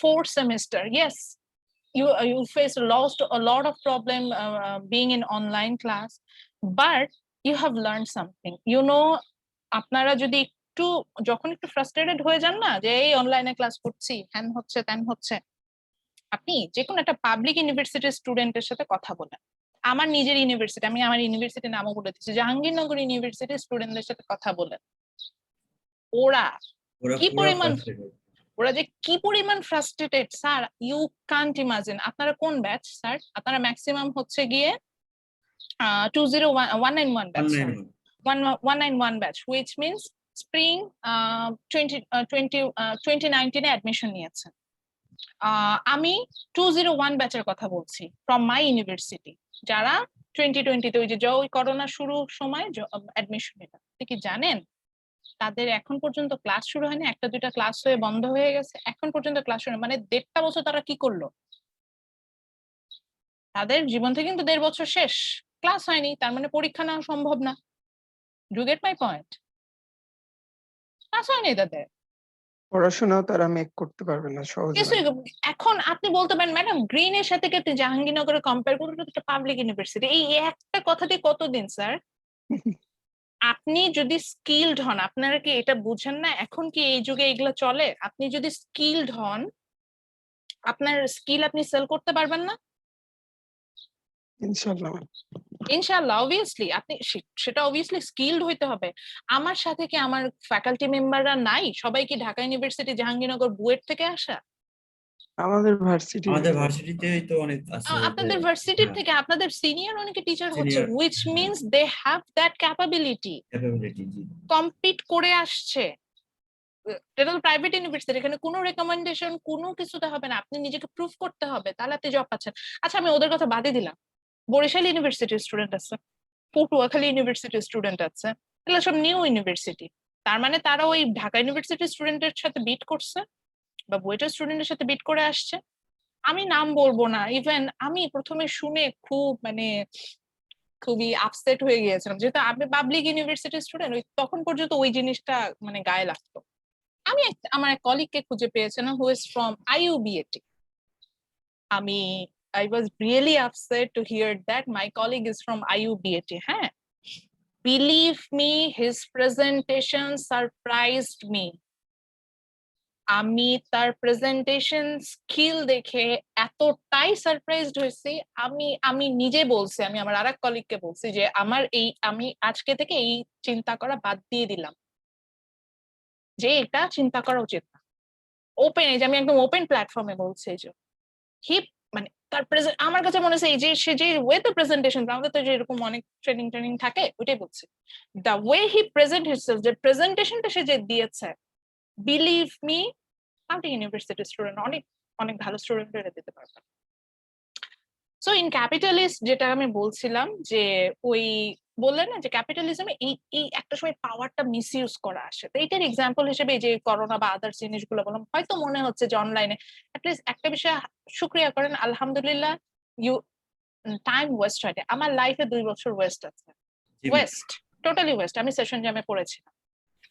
4 semester, yes, you faced a lot of problem being in online class, but you have learned something, you know. আপনারা যদি যখন একটু ফ্রাস্ট্রেটেড হয়ে যান না, যে এই অনলাইনে ক্লাস করছি, হ্যান হচ্ছে ত্যান হচ্ছে, আপনি যে কোনো একটা পাবলিক ইউনিভার্সিটির স্টুডেন্টের সাথে কথা বলেন। আমার নিজের ইউনিভার্সিটি, আমি আমার ইউনিভার্সিটির নামও বলে দিচ্ছি, জাহাঙ্গীরনগর ইউনিভার্সিটির স্টুডেন্টদের সাথে কথা বলেন, ওরা কি পরিমাণ যে কি পরিমাণ frustrated sir, you can't imagine. আপনারা কোন ব্যাচ স্যার? আপনারা ম্যাক্সিমাম হচ্ছে গিয়ে 191 batch, 191 batch, which means spring 2019 এ অ্যাডমিশন নিয়েছে। আমি 201 ব্যাচের কথা বলছি ফ্রম মাই ইউনিভার্সিটি, যারা 2020 তে ওই যে করোনা শুরুর সময় অ্যাডমিশন নিল। আপনি কি জানেন তাদের এখন পর্যন্ত ক্লাস শুরু হয়নি, একটা দুইটা ক্লাস হয়ে বন্ধ হয়ে গেছে, এখন পর্যন্ত ক্লাস শুরু, মানে 1.5 বছর তারা কি করলো? তাদের জীবন থেকে কিন্তু 1.5 বছর শেষ, ক্লাস হয়নি, তার মানে পরীক্ষা নেওয়া সম্ভব না। Do get my point? Class হয়নি তাদের, পড়াশোনাও তারা মেক করতে পারবে না সহজে। কিছুই। এখন আপনি বলতে পারেন ম্যাডাম গ্রিনের সাথে কি আপনি জাহাঙ্গীরনগরে কম্পেয়ার করবেন, এটা পাবলিক ইউনিভার্সিটি। এই একটা কথাটি কতদিন স্যার? আপনি যদি স্কিলড হন, আপনারা কি এটা বুঝেন না? এখন কি এই যুগে এগুলো চলে? আপনি যদি স্কিলড হন, আপনার স্কিল আপনি সেল করতে পারবেন না? ইনশাআল্লাহ। ইনশাআল্লাহ, অবভিয়াসলি আপনি সেটা অবভিয়াসলি স্কিলড হইতে হবে। আমার সাথে কি আমার ফ্যাকাল্টি মেম্বাররা নাই? সবাই কি ঢাকা ইউনিভার্সিটি জাহাঙ্গীরনগর বুয়েট থেকে আসা? আমাদের ভার্সিটিতেই তো অনেক আছে। আপনাদের ভার্সিটির থেকে আপনাদের সিনিয়র অনেকে টিচার হচ্ছে, which means they have that capability, compete করে আসছে। এটা তো প্রাইভেট ইউনিভার্সিটি, এখানে কোনো রেকমেন্ডেশন কোনো কিছুতে হবে না, আপনি নিজেকে প্রুভ করতে হবে, তাহলে আপনি জব পাচ্ছেন। আচ্ছা আমি ওদের কথা বাদই দিলাম, বরিশাল ইউনিভার্সিটির স্টুডেন্ট আছে, পটুয়াখালী ইউনিভার্সিটির স্টুডেন্ট আছে, এগুলো সব নিউ ইউনিভার্সিটি। তার মানে তারা ওই ঢাকা ইউনিভার্সিটির স্টুডেন্টের সাথে বিট করছে বা বুয়েটের স্টুডেন্টের সাথে বিট করে আসছে। আমি নাম বলবো না, ইভেন আমি প্রথমে শুনে খুবই আপসেট হয়ে গিয়েছিলাম, যেহেতু আমি পাবলিক ইউনিভার্সিটি স্টুডেন্ট, তখন পর্যন্ত ওই জিনিসটা গায়ে লাগতো। আমি আমার এক কলিগকে খুঁজে পেয়েছিলাম হু ইজ ফ্রম IUBAT। আমি I was really upset to hear that my colleague is from IUBAT. হ্যাঁ, believe me, his presentation surprised me. আমি তার প্রেজেন্টেশন স্কিল দেখে এতটাই সারপ্রাইজড হয়েছি, আমি নিজে বলছি, আমি আমার আরেক কলিগকে বলছি যে আমি আজকে থেকে এই চিন্তা করা বাদ দিয়ে দিলাম, যে এটা চিন্তা করা উচিত না। ওপেন, এই যে আমি একদম ওপেন প্ল্যাটফর্মে বলছি, যে হি তার আমার কাছে মনে হচ্ছে এই যে সে যে ওয়েতে প্রেজেন্টেশন, আমাদের তো যে এরকম অনেক ট্রেনিং থাকে, ওইটাই বলছি, the way he present himself, যে প্রেজেন্টেশনটা সে যে দিয়েছে, বিলিভ মি, আমাদের ইউনিভার্সিটি স্টুডেন্ট অনেক অনেক ভালো স্টুডেন্টরা দিতে পারবে। সো ইন ক্যাপিটালিস্ট, যেটা আমি বলছিলাম, যে ওই বললেন না যে ক্যাপিটালিজমে এই একটা সময় পাওয়ারটা মিসইউজ করা আসে, তো এইটার এক্সাম্পল হিসেবে এই যে করোনা বা আদার্স জিনিসগুলো বললাম, হয়তো মনে হচ্ছে যে অনলাইনে অ্যাটলিস্ট একটা বিষয় শুক্রিয়া করেন, আলহামদুলিল্লাহ, ইউ টাইম ওয়েস্ট হয়। আমার লাইফে 2 বছর ওয়েস্ট আছে, জি ম্যাম। West, totally West. আমি সেশন জ্যামে পড়েছিলাম।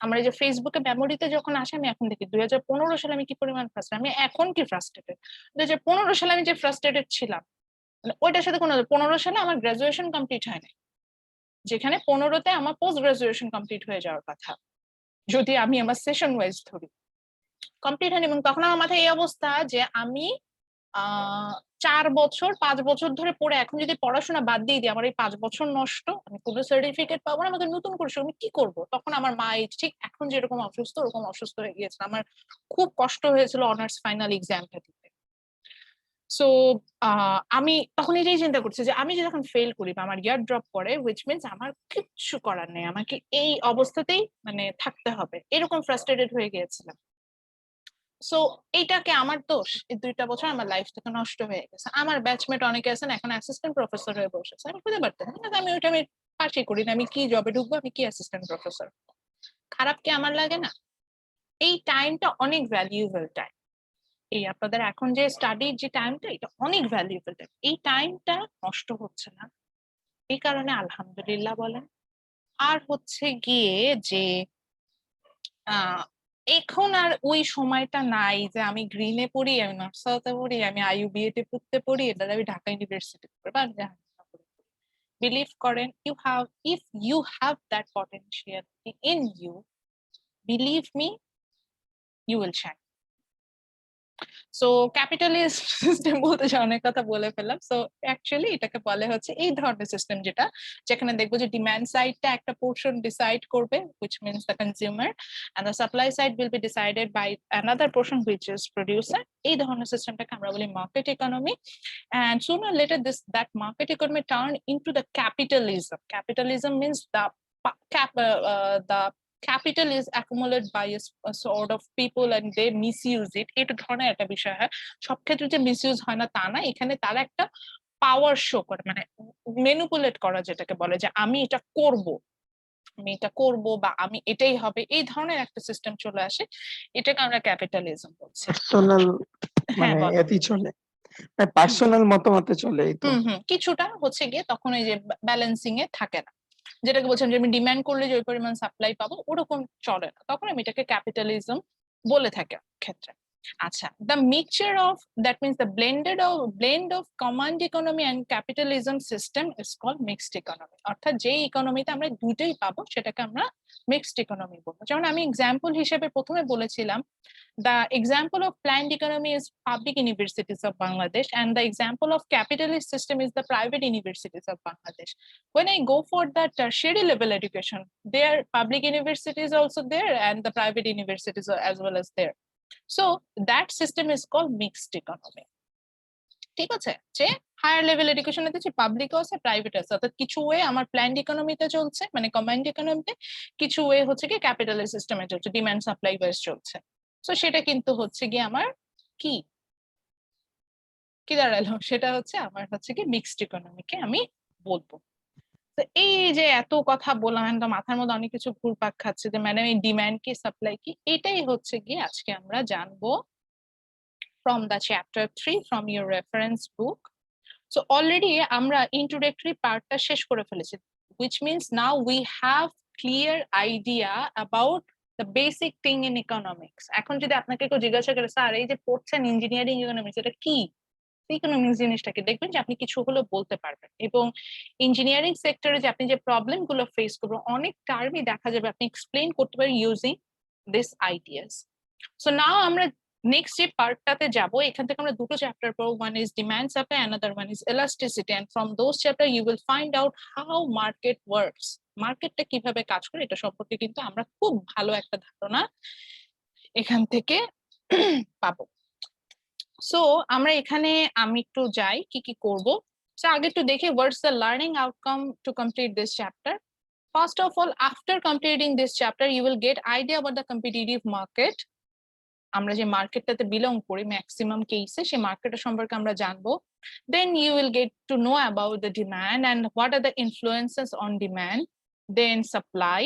আমার এই যে ফেসবুকে মেমোরিতে যখন আসে, আমি এখন দেখি 2015 সালে আমি কি পরিমাণ ফ্রাস্ট্রেটেড, আমি এখন কি ফ্রাস্ট্রেটেড। 2015 সালে আমি যে ফ্রাস্ট্রেটেড ছিলাম, ওইটার সাথে কোনো, 15 সালে আমার গ্রাজুয়েশন কমপ্লিট হয় নাই, যেখানে 15তে আমার পোস্ট গ্রাজুয়েশন কমপ্লিট হয়ে যাওয়ার কথা, যদি আমি আমার সেশন ওয়াইজ ধরি, কমপ্লিট হয়নি। এবং তখন আমার মাথায় এই অবস্থা যে আমি 4 বছর 5 বছর ধরে পড়ে, এখন যদি পড়াশোনা বাদ দিয়ে দিই, আমার এই 5 বছর নষ্ট, আমি কোনো সার্টিফিকেট পাবো না, আমাকে নতুন করে আমি কি করব। তখন আমার মা ঠিক এখন যেরকম অসুস্থ, ওরকম অসুস্থ হয়ে গিয়েছিল। আমার খুব কষ্ট হয়েছিল অনার্স ফাইনাল এক্সামটা দিতে। সো আমি তখন এটাই চিন্তা করছি যে আমি যদি এখন ফেল করি বা আমার ইয়ার ড্রপ করে, হুইচ মিনস আমার কিচ্ছু করার নেই, আমাকে এই অবস্থাতেই থাকতে হবে, এরকম ফ্রাস্ট্রেটেড হয়ে গিয়েছিলাম। সো এইটাকে আমার দোষ, এই 2টা বছর আমার লাইফ থেকে নষ্ট হয়ে গেছে। আমার ব্যাচমেট অনেকে আছেন এখন অ্যাসিস্ট্যান্ট প্রফেসর হয়ে বসেছে, আমি খুঁজে পারতেছি না, আমি ওইটা আমি পাশই করি না, আমি কি জবে ঢুকবো, আমি কি অ্যাসিস্ট্যান্ট প্রফেসর, খারাপ কি আমার লাগে না? এই টাইমটা অনেক ভ্যালুয়েবল টাইম, এই আপনাদের এখন যে স্টাডির যে টাইমটা, এটা অনেক ভ্যালুয়েবল টাইম, এই টাইমটা নষ্ট হচ্ছে না, এই কারণে আলহামদুলিল্লাহ বলেন। আর হচ্ছে গিয়ে যে আহ এখন আর ওই সময়টা নাই যে আমি গ্রিনে পড়ি, আমি নর্থ সাউথে পড়ি, আমি IUBAT পড়তে পড়ি, এটা আমি ঢাকা ইউনিভার্সিটি বিলিভ করেন, if you have that potential in you, believe me, you will shine. So capitalist system বলতে যে অনেক কথা বলে ফেললাম। সো অ্যাকচুয়ালি এটাকে বলে হচ্ছে এই ধরনের সিস্টেম, যেখানে দেখবো যে ডিমান্ড সাইডটা একটা পোর্শন ডিসাইড করবে, which means the consumer, and the supply side will be decided by another portion, which is producer। এই ধরনের সিস্টেমটাকে আমরা বলি market economy. and sooner or later that market economy turn into the capitalism. Capitalism means the capital is accumulated by a sort of people and they misuse it, এটা ধরনের একটা বিষয় হয়। সব ক্ষেত্রে যে মিসইউজ হয় না তা না, এখানে তারা একটা পাওয়ার শো করে, ম্যানিপুলেট করা, যেটাকে বলে যে আমি এটা করব, বা আমি এটাই হবে, এই ধরনের একটা সিস্টেম চলে আসে, এটাকে আমরা ক্যাপিটালিজম বলছি। পার্সোনাল হ্যাঁ, বলো। এতই চলে, পার্সোনাল মতামতে চলে, এই তো। কিছুটা হচ্ছে গিয়ে তখন ওই যে ব্যালেন্সিং এ থাকে না, যেটাকে বলছেন যে আমি ডিমান্ড করলে যে ওই পরিমাণ সাপ্লাই পাবো, ওরকম চলে না, তখন আমি এটাকে ক্যাপিটালিজম বলে থাকি ক্ষেত্রে। আচ্ছা, the mixture of, that means the blend of command economy and capitalism system is called mixed economy। অর্থাৎ যে ইকোনমিতে আমরা দুটোই পাবো সেটাকে আমরা মিক্সড ইকোনমি বলবো। যেমন আমি এক্সাম্পল হিসেবে প্রথমে বলেছিলাম, the example of planned economy is public universities of Bangladesh, and the example of capitalist system is the private universities of Bangladesh. When I go for the tertiary level education, there public universities also there and the private universities as well as there. So that system is called mixed economy। ঠিক আছে, যে higher level এডুকেশনে দিচ্ছি, পাবলিকও আছে private আছে, অর্থাৎ কিছু way আমার planned ইকোনমিতে চলছে, কমান্ড ইকোনমিতে, কিছু ওয়ে হচ্ছে কি ক্যাপিটালিস্ট সিস্টেমে চলছে, ডিমান্ড সাপ্লাই ওয়াইজ চলছে। সো সেটা কিন্তু হচ্ছে কি আমার কি দাঁড়ালো, সেটা হচ্ছে আমার হচ্ছে কি মিক্সড ইকোনমিকে আমি বলবো। তো এই যে এত কথা বললাম, তো মাথার মধ্যে অনেক কিছু ঘুরপাক খাচ্ছে যে ম্যাডাম এই ডিমান্ড কি সাপ্লাই কি, এটাই হচ্ছে গিয়ে আজকে আমরা জানবো from the chapter 3 from your reference book. So already আমরা introductory partটা শেষ করে ফেলেছি, which means now we have clear idea about the basic thing in economics. এখন যদি আপনাকে কেউ জিজ্ঞাসা করে স্যার এই যে পড়ছেন ইঞ্জিনিয়ারিং ইকোনমিক্স এটা কি, ইকোনমিক্স জিনিসটাকে, দেখবেন যে আপনি কিছু হলো বলতে পারবেন। এবং ইঞ্জিনিয়ারিং সেক্টরে যে আপনি যে প্রবলেম গুলো ফেস করবেন অনেক টার্মই দেখা যাবে আপনি এক্সপ্লেইন করতে পারেন using this ideas. So now আমরা নেক্সট যে পার্টটাতে যাব, এখান থেকে আমরা দুটো চ্যাপ্টার পড়ব, one is demand supply, another one is elasticity, and from those chapter you will find out how market works, মার্কেটটা কিভাবে কাজ করে এটা সম্পর্কে কিন্তু আমরা খুব ভালো একটা ধারণা এখান থেকে পাবো। সো আমরা এখানে আমি একটু যাই কি কি করব। সো আগে একটু দেখি what's the learning outcome to complete this chapter. First of all, after completing this chapter, you will get idea about the competitive market. আমরা যে মার্কেটটাতে বিলং করি ম্যাক্সিমাম কেসে সেই মার্কেটের সম্পর্কে আমরা জানবো। Then you will get to know about the demand and what are the influences on demand, then supply,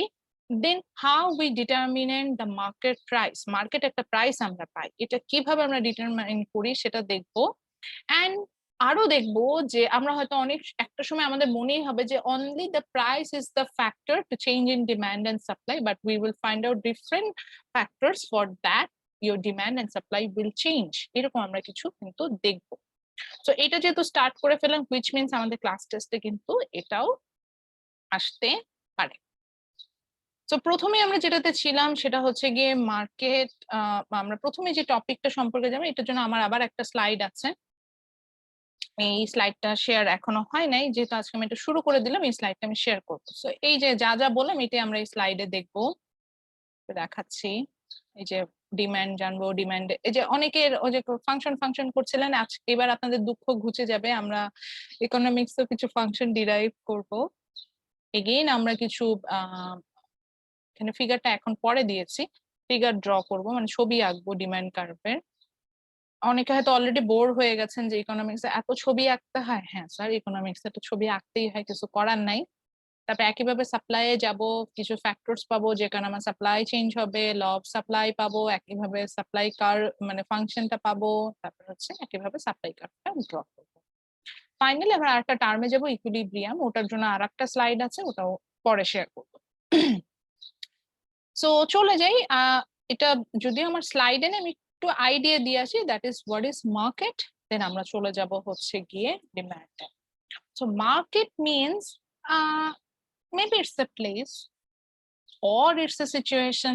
then how we determine the market price. Market একটা প্রাইস আমরা পাই, এটা কিভাবে আমরা ডিটারমাইন করি সেটা দেখবো। And আরো দেখবো যে আমরা হয়তো অনেক একটা সময় আমাদের মনেই হবে যে only the price is the factor to change in demand and supply, but we will find out different factors for that your demand and supply will change, এরকম আমরা কিছু কিন্তু দেখবো। সো এটা যেহেতু স্টার্ট করে ফেললাম, which means আমাদের ক্লাস টেস্টে কিন্তু এটাও আসতে পারে। সো প্রথমে আমরা যেটাতে ছিলাম সেটা হচ্ছে গিয়ে মার্কেট। আমরা প্রথমে যে টপিকটা সম্পর্কে যাবো এটার জন্য আমার আবার একটা স্লাইড আছে, এই স্লাইডটা শেয়ার এখনো হয় নাই, যেহেতু আজকে আমি এটা শুরু করে দিলাম এই স্লাইডটা আমি শেয়ার করবো। সো এই যে যা যা বললাম এটাই আমরা এই স্লাইডে দেখবো, দেখাচ্ছি। এই যে ডিমান্ড জানবো, ডিমান্ড এই যে অনেকের ওই যে ফাংশন করছিলেন, এবার আপনাদের দুঃখ ঘুচে যাবে, আমরা ইকোনমিক্স তো কিছু ফাংশন ডিরাইভ করব। এগেইন আমরা কিছু এখানে ফিগারটা এখন পরে দিয়েছি, ফিগার ড্র করব, মানে ছবি আঁকবো ডিমান্ড কার্ভের। অনেকে হয়তো অলরেডি বোর হয়ে গেছেন যে ইকোনমিক্সে এত ছবি আঁকতে হয়। হ্যাঁ স্যার, ইকোনমিক্সে তো ছবি আঁকতেই হয়, কিছু করার নাই। তারপরে একইভাবে সাপ্লাইয়ে যাব, কিছু ফ্যাক্টরস পাবো যে কারণে আমার সাপ্লাই চেঞ্জ হবে, ল অফ সাপ্লাই পাবো, একইভাবে সাপ্লাই কার মানে ফাংশনটা পাবো, তারপর হচ্ছে একইভাবে সাপ্লাই কার্ভটা ড্র করবো। ফাইনালি আমরা আরেকটা টার্মে যাব, ইকুইলিব্রিয়াম, ওটার জন্য আরেকটা স্লাইড আছে, ওটাও পরে শেয়ার করবো। সো চলে যাই, এটা যদিও আমার স্লাইডে আমি একটু আইডিয়া দিয়ে আসি, that is what is market, then আমরা চলে যাব হচ্ছে গিয়ে ডিমান্ডে। So market means maybe it's a place or it's a situation.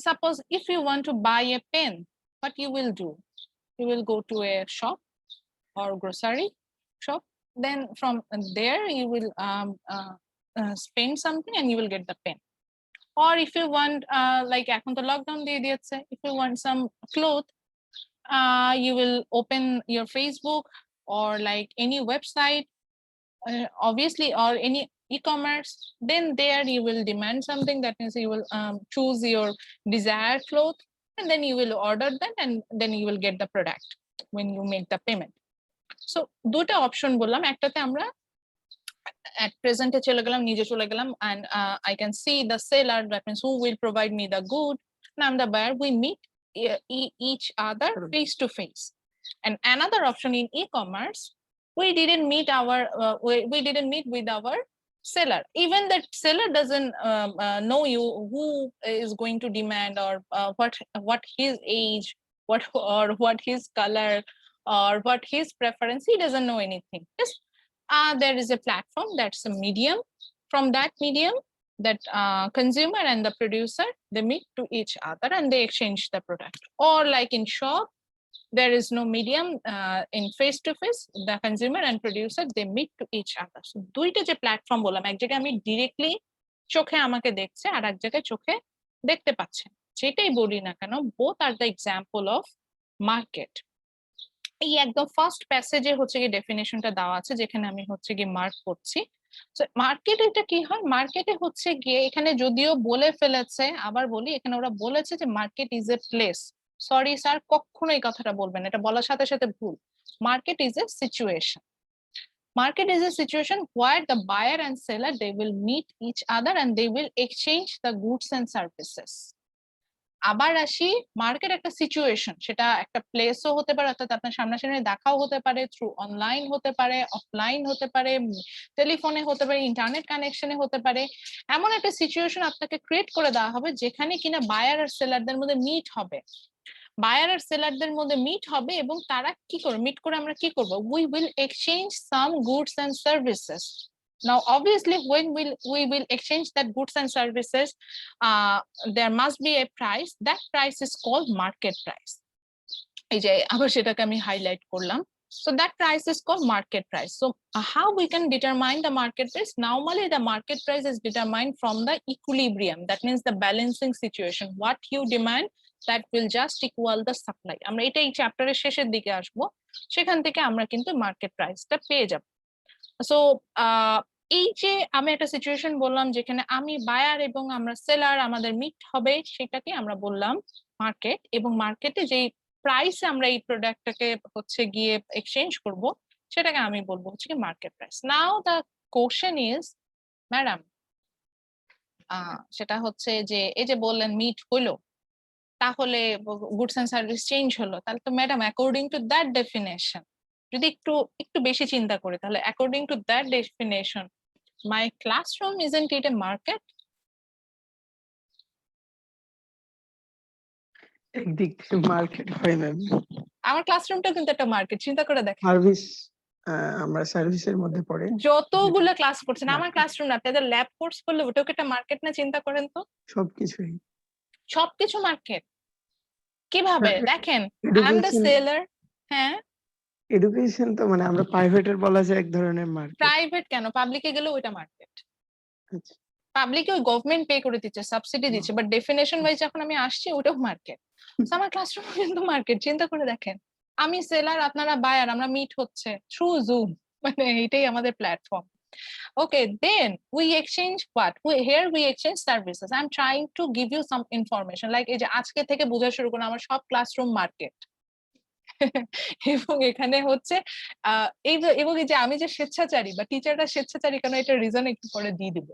Suppose if you want to buy a pen, what you will do? You will go to a shop or grocery shop. Then from there you will spend something and you will get the pen. Or if you want, like এখন তো lockdown দিয়ে দিয়েছে, if you want some cloth, you will open your Facebook or like any website, obviously, or any e-commerce. Then there you will demand something, that means you will choose your desired cloth and then you will order them and then you will get the product when you make the payment. So দুটো option বললাম, একটাতে আমরা at present চলে গেলাম, নিজে চলে গেলাম, and I can see the seller, that means who will provide me the good, and I'm the buyer. We meet each other face to face. And another option in e-commerce, we didn't meet we didn't meet with our seller. Even the seller doesn't know you who is going to demand, or what his age, what his color, or what his preference. He doesn't know anything. Just there is a platform, that's a medium. From that medium, that consumer and the producer, they meet to each other and they exchange the product. Or like in shop, there is no medium, in face to face, the consumer and producer, they meet to each other. So দুইটা যে platform বললাম, এক জায়গায় আমি directly চোখে আমাকে দেখছে, আর এক জায়গায় চোখে দেখতে পাচ্ছেন, যেটাই বলি না কেন, both are the example of market. এই একদম ফার্স্ট প্যাসেজে হচ্ছে কি ডেফিনেশনটা দেওয়া আছে, যেখানে আমি হচ্ছে কি মার্ক করছি। সো মার্কেট এটা কি হয়, মার্কেটে হচ্ছে গিয়ে এখানে যদিও বলে ফেলেছে, আবার বলি, এখানে ওরা বলেছে যে market is a place. Sorry sir, কখনো এই কথাটা বলবেন, এটা বলার সাথে সাথে ভুল। Market is a situation. Market is a situation where the buyer and seller, they will meet each other and they will exchange the goods and services. আবার আসি মার্কেট একটা সিচুয়েশন, সেটা একটা প্লেসও হতে পারে, অর্থাৎ আপনার সামনাসামনি দেখাও হতে পারে, থ্রু অনলাইন হতে পারে, অফলাইন হতে পারে, টেলিফোনে হতে পারে, ইন্টারনেট কানেকশনে হতে পারে। এমন একটা সিচুয়েশন আপনাকে ক্রিয়েট করে দেওয়া হবে যেখানে কিনা বায়ার আর সেলারদের মধ্যে মিট হবে, বায়ার আর সেলারদের মধ্যে মিট হবে, এবং তারা কি করবে, মিট করে আমরা কি করব, we will exchange some goods and services. Now, obviously, when we will exchange that goods and services, there must be a price. That price is called market price. এই যে আবার সেটাকে আমি হাইলাইট করলাম। So that price is called market price. So how we can determine the market price? Normally, the market price is determined from the equilibrium. That means the balancing situation. What you demand, that will just equal the supply. আমরা এটা এই চ্যাপ্টারের শেষের দিকে আসবো, সেখান থেকে আমরা কিন্তু মার্কেট প্রাইসটা পেয়ে যাব। সো এই যে আমি একটা সিচুয়েশন বললাম যেখানে আমি বায়ার এবং আমরা সেলার আমাদের মিট হবে, সেটাকে আমরা বললাম মার্কেট, এবং মার্কেটে যেই প্রাইসে আমরা এই প্রোডাক্টটাকে হচ্ছে গিয়ে এক্সচেঞ্জ করব, সেটাকে আমি বলবো হচ্ছে কি market price. Now the question is, madam, সেটা হচ্ছে যে এই যে বললেন মিট হলো, তাহলে গুডস এন্ড সার্ভিস চেঞ্জ হলো, তাহলে তো madam according to that definition, যদি একটু একটু বেশি চিন্তা করি, তাহলে according to that definition, my classroom isn't it a market? একদিক থেকে মার্কেট হয় ম্যাম। আমার ক্লাসরুমটা কিন্তু একটা মার্কেট, চিন্তা করে দেখেন। সার্ভিস, আমরা সার্ভিসের মধ্যে পড়ে যতগুলো ক্লাস করছেন, আমার market। ক্লাসরুম না, আপনাদের ল্যাব কোর্স করলে ওটাও একটা মার্কেট না? চিন্তা করেন তো, সবকিছুই সবকিছু মার্কেট। কিভাবে দেখেন, I am the education, seller. হ্যাঁ, এডুকেশন তো মানে আমরা প্রাইভেটের বলা যায় এক ধরনের মার্কেট। প্রাইভেট কেন, পাবলিকে গেলে ওইটা মার্কেট। পাবলিকে ওই গভর্নমেন্ট পে করে দিচ্ছে, সাবসিডি দিচ্ছে, বাট ডেফিনেশন ওয়াইজ যখন আমি আসছি ওটাও মার্কেট। আমার ক্লাসরুম কিন্তু মার্কেট, চিন্তা করে দেখেন, আমি সেলার, আপনারা বায়ার, আমরা মিট হচ্ছে থ্রু জুম, মানে এটাই আমাদের platform. Okay, then we exchange what? Here we exchange services. I'm trying to give you some information. Like এই যে আজকে থেকে বোঝা শুরু করুন, আমার সব ক্লাসরুম মার্কেট। এবং এখানে হচ্ছে এবং এই যে আমি যে স্বেচ্ছাচারী বা টিচাররা স্বেচ্ছাচারী কেন, এটা রিজন একটু পরে দিয়ে দিব।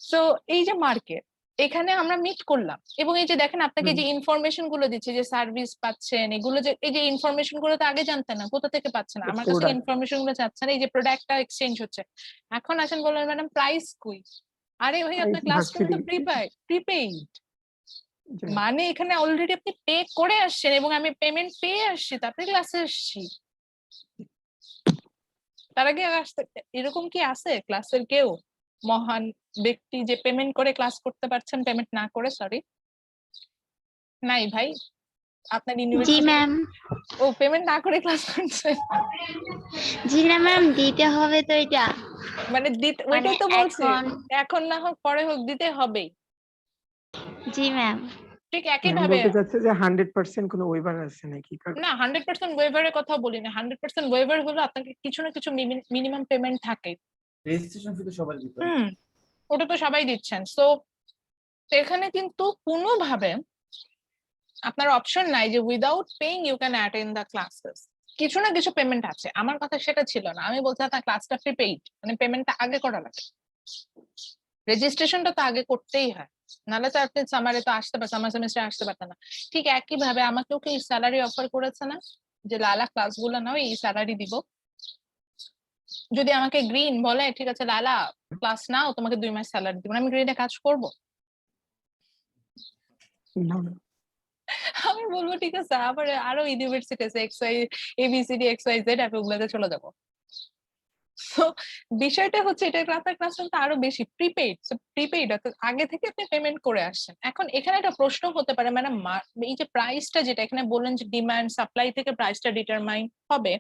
সো এই যে মার্কেট, এখানে আমরা মিট করলাম, এবং এই যে দেখেন আপনাকে যে ইনফরমেশন গুলো দিচ্ছে, যে সার্ভিস পাচ্ছেন, এগুলো যে এই যে ইনফরমেশন গুলো তো আগে জানতেন না, কোথা থেকে পাচ্ছেন, আমার কাছে ইনফরমেশন গুলো চাচ্ছেন, এই যে প্রোডাক্টটা এক্সচেঞ্জ হচ্ছে, এখন আসেন বলেন ম্যাডাম প্রাইস কই? আরে ভাই, আপনার ক্লাসরুম তো প্রিপেইড, মানে এখানে অলরেডি আপনি পে করে আসছেন, এবং আমি পেমেন্ট পেয়ে আসছি, তারপরে ক্লাসে আসছি। তার আগে এরকম কি আছে ক্লাসের কেউ মহান ব্যক্তি যে পেমেন্ট করে ক্লাস করতে পারছেন, পেমেন্ট না করে? সরি, নাই ভাই, আপনার জি ইউনিভার্সিটি ম্যাম। ও পেমেন্ট না করে ক্লাস করছে? জি না ম্যাম, দিতে হবে তো এটা। মানে ওইটাই তো বলছি, এখন না হোক পরে হোক দিতে হবে। জি ম্যাম। ঠিক একইভাবে বলতে চাচ্ছে যে 100% কোনো ওয়েভার আছে নাকি? না, 100% ওয়েভারের কথা বলি না। 100% ওয়েভার হলো আপনাকে কিছু না কিছু মিনিমাম পেমেন্ট থাকে। রেজিস্ট্রেশন ফি তো সবাই দিতে হয়। ওটা তো সবাই দিচ্ছেন। সো এখানে কিন্তু কোনোভাবে আপনার অপশন নাই যে without paying you can attend the classes. কিছু না কিছু পেমেন্ট আছে। আমার কথা সেটা ছিল না, আমি বলছি আপনার ক্লাসটা প্রিপেইড, মানে পেমেন্টটা আগে করা লাগে, রেজিস্ট্রেশনটা তো আগে করতেই হয়, নাহলে তো আপনি সামারে তো আসতে পারতেন, সামার সেমিস্টারে আসতে পারতেন না। ঠিক একই ভাবে আমাকেও কি স্যালারি অফার করেছে না, যে লালা ক্লাসগুলো নাও, এই স্যালারি দিব। যদি আমাকে গ্রিন বলে ঠিক আছে লালা ক্লাস নাও, তোমাকে 2 মাস স্যালারি দিব, আমি গ্রিনে কাজ করব? আমি বলবো ঠিক আছে, আবার আরো ইউনিভার্সিটি আছে XY ABCD XYZ, আমি ওগুলোতে চলে যাবো। তো বিষয়টা হচ্ছে এটা, আপনার ক্লাসরুম তো আরো বেশি প্রিপেইড, অর্থাৎ আগে থেকে আপনি পেমেন্ট করে আসছেন। এখন এখানে একটা প্রশ্ন হতে পারে, মানে এই যে প্রাইসটা যেটা এখানে বললেন যে ডিমান্ড সাপ্লাই থেকে প্রাইসটা ডিটারমাইন হবে,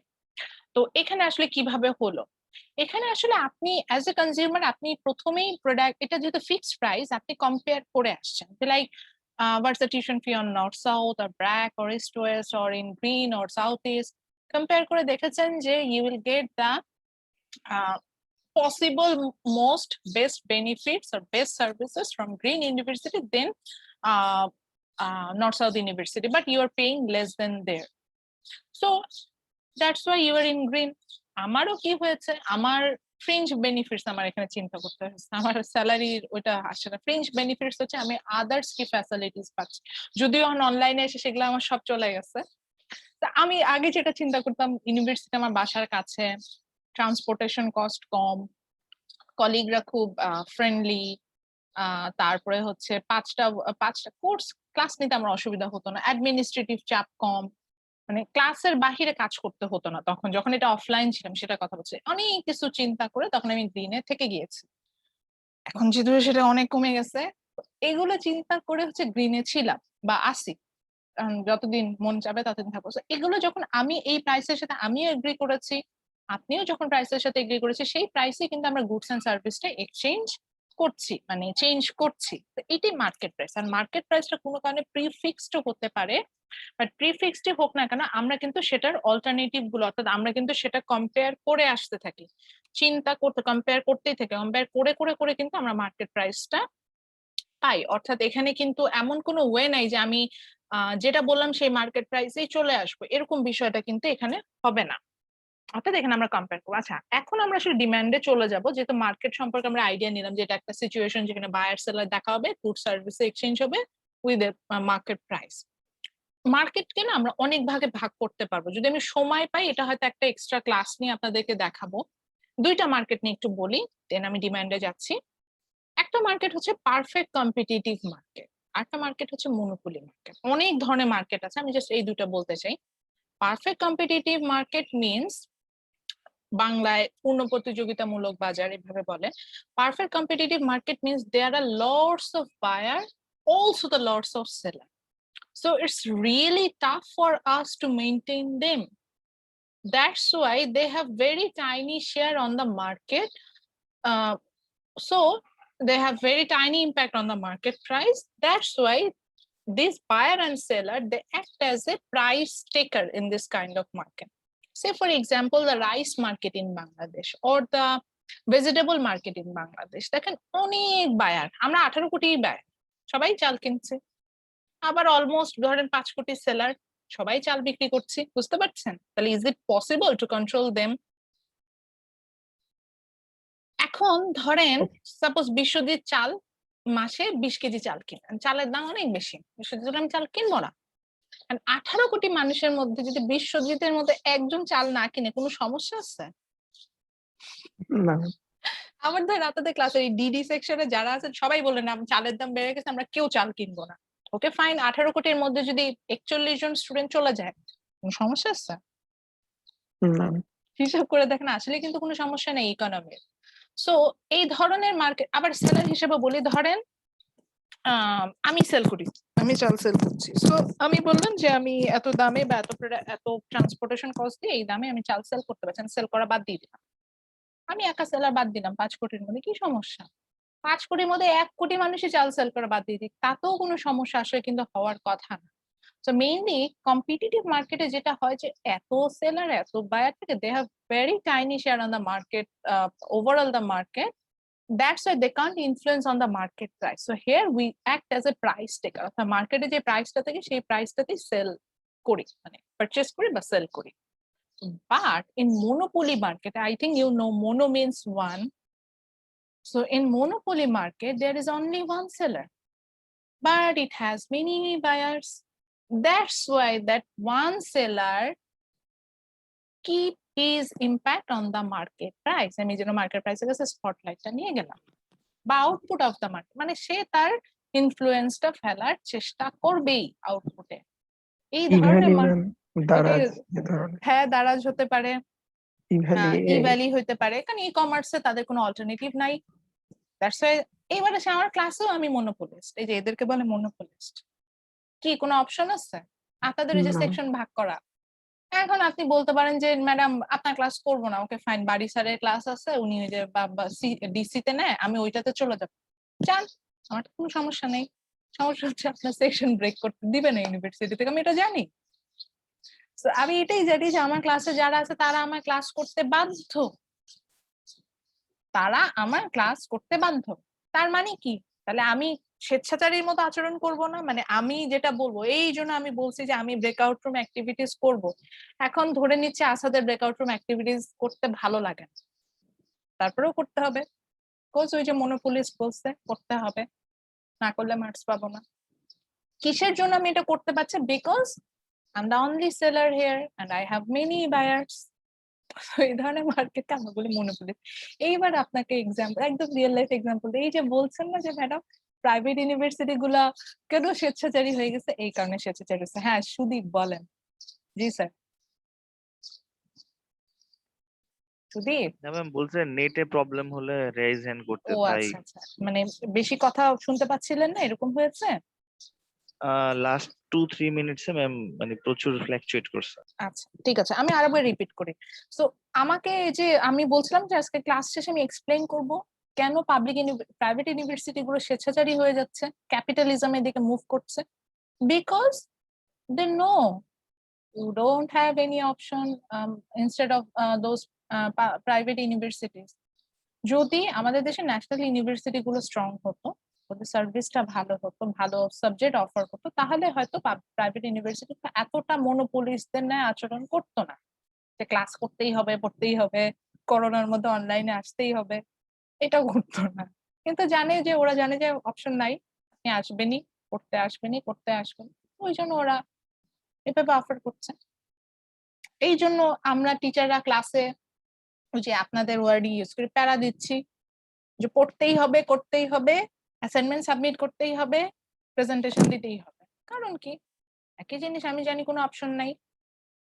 তো এখানে আসলে কিভাবে হলো? এখানে আসলে আপনি অ্যাজ এ কনজিউমার আপনি প্রথমেই প্রোডাক্ট, এটা যেহেতু ফিক্সড প্রাইস, আপনি কম্পেয়ার করে আসছেন, like what's the tuition fee on north south or BRAC or east west or in green or southeast, compare করে দেখেছেন যে you will get the possible most best benefits or best services from Green University than North South University, but you are paying less than there, so that's why you are in Green. আমারও কি হয়েছে, আমার fringe benefits আমার এখানে চিন্তা করতে হচ্ছে, আমার স্যালারির ওইটা আসে না। ফ্রিঞ্জ বেনিফিটস হচ্ছে আমি আদার্স কি ফ্যাসিলিটিস পাচ্ছি, যদিও এখন অনলাইনে এসে সেগুলো আমার সব চলে গেছে। তা আমি আগে যেটা চিন্তা করতাম, ইউনিভার্সিটি আমার বাসার কাছে, ট্রান্সপোর্টেশন কস্ট কম, কলিগরা খুব ফ্রেন্ডলি, তারপরে হচ্ছে পাঁচটা কোর্স ক্লাস নিতে আমার অসুবিধা হতো না, অ্যাডমিনিস্ট্রেটিভ চাপ কম, মানে ক্লাসের বাহিরে কাজ করতে হতো না তখন, যখন এটা অফলাইন ছিলাম সেটা কথা বলছি। অনেক কিছু চিন্তা করে তখন আমি গ্রিনে থেকে গিয়েছি। এখন যেহেতু সেটা অনেক কমে গেছে, এগুলো চিন্তা করে হচ্ছে গ্রিনে ছিলাম বা আসি, যতদিন মন চাবে ততদিন থাকবো। So, এগুলো যখন আমি এই প্রাইসের সাথে আমিও এগ্রি করেছি, আপনিও যখন প্রাইসের সাথে এগ্রি করেছি, সেই প্রাইসে কিন্তু আমরা গুডস এন্ড সার্ভিসটা এক্সচেঞ্জ করছি, মানে চেঞ্জ করছি। তো এটাই মার্কেট প্রাইস। আর মার্কেট প্রাইসটা কোনো কারণে প্রিফিক্সড হতে পারে, বাট প্রিফিক্সড হোক না কেন আমরা কিন্তু সেটার অল্টারনেটিভ গুলো, অর্থাৎ আমরা কিন্তু সেটা কম্পেয়ার করে আসতে থাকি, চিন্তা করতে কম্পেয়ার করতেই থাকি, কম্পেয়ার করে করে করে কিন্তু আমরা মার্কেট প্রাইসটা পাই। অর্থাৎ এখানে কিন্তু এমন কোনো ওয়ে নাই যে আমি যেটা বললাম সেই মার্কেট প্রাইসেই চলে আসবো, এরকম বিষয়টা কিন্তু এখানে হবে না। অর্থাৎ এখানে আমরা কম্পেয়ার করবো। আচ্ছা, এখন আমরা আসলে ডিমান্ডে চলে যাব, যেহেতু মার্কেট সম্পর্কে আমরা আইডিয়া নিলাম যে এটা একটা সিচুয়েশন যেখানে বায়ার সেলার দেখা হবে, গুড সার্ভিসে এক্সচেঞ্জ হবে উইথ মার্কেট প্রাইস। মার্কেটকে না আমরা অনেক ভাগে ভাগ করতে পারবো, যদি আমি সময় পাই এটা হয়তো একটা এক্সট্রা ক্লাস নিয়ে আপনাদেরকে দেখাবো। দুইটা মার্কেট নিয়ে একটু বলি, দেন আমি ডিমান্ডে যাচ্ছি। একটা মার্কেট হচ্ছে পারফেক্ট কম্পিটিটিভ মার্কেট, আরেকটা মার্কেট হচ্ছে মনোপলি মার্কেট। অনেক ধরনের মার্কেট আছে, আমি জাস্ট এই দুটো বলতে চাই। পারফেক্ট কম্পিটিটিভ মার্কেট মিনস, বাংলায় পূর্ণ প্রতিযোগিতামূলক বাজার এভাবে বলে। Perfect competitive market means there are lots of buyer, also the lots of seller, so it's really tough for us to maintain them. That's why they have very tiny share on the market, so they have very tiny impact on the market price. That's why this buyer and seller, they act as a price taker in this kind of market. Say for example the rice market in Bangladesh or the vegetable market in Bangladesh, দেখেন অনেক buyer, আমরা 18 কোটি buyer, সবাই চাল কিনছে, আবার almost ধরেন 5 কোটি সেলার, সবাই চাল বিক্রি করছে। বুঝতে পারছেন? তাহলে is it possible to control them? এখন ধরেন সাপোজ বিশ্বজিৎ চাল মাসে 20 কেজি চাল কিনেন, চালের দাম অনেক বেশি, বিশ্বজিৎ আমি চাল কিনবো না। 18 কোটি মানুষের মধ্যে যদি বিশ্বজিতের মধ্যে একজন চাল না কিনে, কোনো সমস্যা আছে? না। আবার ধর আপনাদের ক্লাসে এই ডিডি সেকশনে যারা আছেন সবাই বললেন চালের দাম বেড়ে গেছে, আমরা কেউ চাল কিনবো না। ওকে ফাইন, 18 কোটির মধ্যে যদি 41 জন স্টুডেন্ট চলে যায়, কোনো সমস্যা আছে? না। হিসাব করে দেখেন, আসলে কিন্তু কোনো সমস্যা নেই ইকোনমির। সো এই ধরনের মার্কেট। আবার সেলার হিসেবে বলি, ধরেন আমি সেল করি, আমি চাল সেল করছি, সো আমি বললাম যে আমি এত দামে বা এত ট্রান্সপোর্টেশন কস্ট দিয়ে এই দামে আমি চাল সেল করতে পারছি, সেল করা বাদ দিয়ে দিলাম। আমি একা সেলার বাদ দিলাম 5 কোটির মধ্যে, কি সমস্যা? 5 কোটির মধ্যে 1 কোটি মানুষই চাল সেল করা বাদ দিয়ে দিক, তাতেও কোনো সমস্যা আসলে কিন্তু হওয়ার কথা না। সো মেইনলি কম্পিটিটিভ মার্কেটে যেটা হয় যে এত সেলার এত বায়ার থেকে, they have very tiny share on the market, overall the market, that's why they can't influence on the market price. So here we act as a price taker, অর্থাৎ মার্কেটে যে প্রাইসটা থাকে সেই প্রাইসটাতেই সেল করি, মানে পারচেজ করি বা সেল করি। But in monopoly market, I think you know mono means one. So in monopoly market, there is only one seller, but it has many buyers. That's why that one seller keep his impact on the market price. আমি যেন market প্রাইসের কাছে স্পটলাইটটা নিয়ে গেলাম, বা output of the market, মানে সে তার ইনফ্লুয়েন্সটা ফেলার চেষ্টা করবেই আউটপুটে। এই ধরনের হ্যাঁ দারাজ হতে পারে, ইভ্যালি হতে পারে, কারণ ই কমার্সে তাদের কোনো অল্টারনেটিভ নাই। দ্যাটস ওয়াই এইবারে সে আমার ক্লাসেও আমি মনোপলিস্ট, এই যে এদেরকে বলে মনোপলিস্ট। কি কোনো অপশন আছে আপনাদের এই যে সেকশন ভাগ করা? এখন আপনি বলতে পারেন যে ম্যাডাম আপনার ক্লাস করবো না, ওকে ফাইন, বাড়ি স্যারের ক্লাস আছে, উনি ওই যে ডিসি তে নেয়, আমি ওইটাতে চলে যাবো, চান, আমার কোনো সমস্যা নেই। সমস্যা হচ্ছে আপনার সেকশন ব্রেক করতে দিবে না ইউনিভার্সিটি থেকে, আমি এটা জানি। আমি এটাই জানি যে আমার ক্লাসে যারা আছে তারা আমার ক্লাস করতে বাধ্য, তারা আমার ক্লাস করতে বাধ্য। তার মানে কি, তাহলে আমি স্বেচ্ছাচারীর মতো আচরণ করব না? মানে আমি যেটা বলবো, এই জন্য আমি বলছি যে আমি ব্রেকআউট রুম অ্যাক্টিভিটিস করব। এখন ধরে নিচ্ছে আসাদের ব্রেকআউট রুম অ্যাক্টিভিটিস করতে ভালো লাগে না, তারপরেও করতে হবে, বিকজ ওই যে মনোপলিস্ট বলছে করতে হবে, না করলে মার্কস পাবো না। কিসের জন্য আমি এটা করতে পারছি? Because I'm the only seller here and I have many buyers. এই ধরনের মার্কেটকে আমরা বলি মনোপলি। এইবার আপনাকে এক্সাম্পল, একদম রিয়েল লাইফ এক্সাম্পল, এই যে বলছেন না যে ম্যাডাম প্রাইভেট ইউনিভার্সিটি গুলা কেন স্বেচ্ছাচারী হয়ে গেছে, এই কারণে স্বেচ্ছাচারী হয়েছে। হ্যাঁ সুদীপ বলেন। জি স্যার। সুদীপ, না ম্যাম বলছেন নেটে প্রবলেম হলে রেইজ হ্যান্ড করতে, ও তাই আচ্ছা আচ্ছা, মানে বেশি কথা শুনতে পাচ্ছিলেন না, এরকম হয়েছে? লাস্ট 2-3 মিনিটসে ম্যাম মানে প্রচুর ফ্ল্যাকচুয়েট করছে। আচ্ছা ঠিক আছে, আমি আরেকবার রিপিট করি। সো আমাকে এই যে আমি বলছিলাম যে আজকে ক্লাস শেষে আমি এক্সপ্লেইন করব কেন প্রাইভেট ইউনিভার্সিটি গুলো স্বেচ্ছাচারী হয়ে যাচ্ছে, ক্যাপিটালিজমের দিকে মুভ করছে, because they know you don't have any option instead of those private universities. যদি আমাদের দেশে ন্যাশনাল ইউনিভার্সিটি গুলো স্ট্রং হতো, ওদের সার্ভিসটা ভালো হতো, ভালো সাবজেক্ট অফার হতো, তাহলে হয়তো প্রাইভেট ইউনিভার্সিটি এতটা মনোপলিস্টদের ন্যায় আচরণ করতো না, যে ক্লাস করতেই হবে, পড়তেই হবে, করোনার মধ্যে অনলাইনে আসতেই হবে, এটাও করতো না। কিন্তু ওরা জানে যে অপশন নাই, আপনি আসবেনই, করতে আসবেন, ওই জন্য ওরা এভাবে অফার করছে। এই জন্য আমরা টিচাররা ক্লাসে ওই যে আপনাদের ওয়ার্ড ইউজ করে প্যারা দিচ্ছি যে পড়তেই হবে, করতেই হবে, অ্যাসাইনমেন্ট সাবমিট করতেই হবে, প্রেজেন্টেশন দিতেই হবে। কারণ কি, একই জিনিস, আমি জানি কোনো অপশন নাই,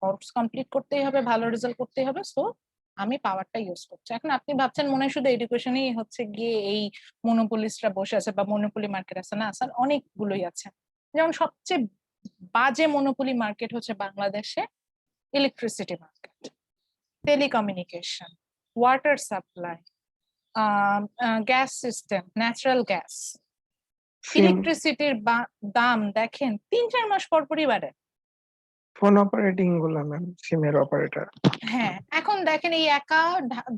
কোর্স কমপ্লিট করতেই হবে, ভালো রেজাল্ট করতেই হবে, সো আমি পাওয়ারটা ইউজ করছি। এখন আপনি ভাবছেন মনে হয় শুধু এডুকেশনেই হচ্ছে গিয়ে এই মনোপলিস্টরা বসে আছে বা মনোপলি মার্কেট আছে, না স্যার অনেকগুলোই আছে। যেমন সবচেয়ে বাজে মনোপলি মার্কেট হচ্ছে বাংলাদেশে electricity market, telecommunication, water supply, gas system, natural gas, SIM, ইলেকট্রিসিটির দাম দেখেন 3-4 মাস পর পরই বাড়ে। ফোন অপারেটিং গুলা ম্যাম, সিমের অপারেটর। হ্যাঁ, এখন দেখেন এই একা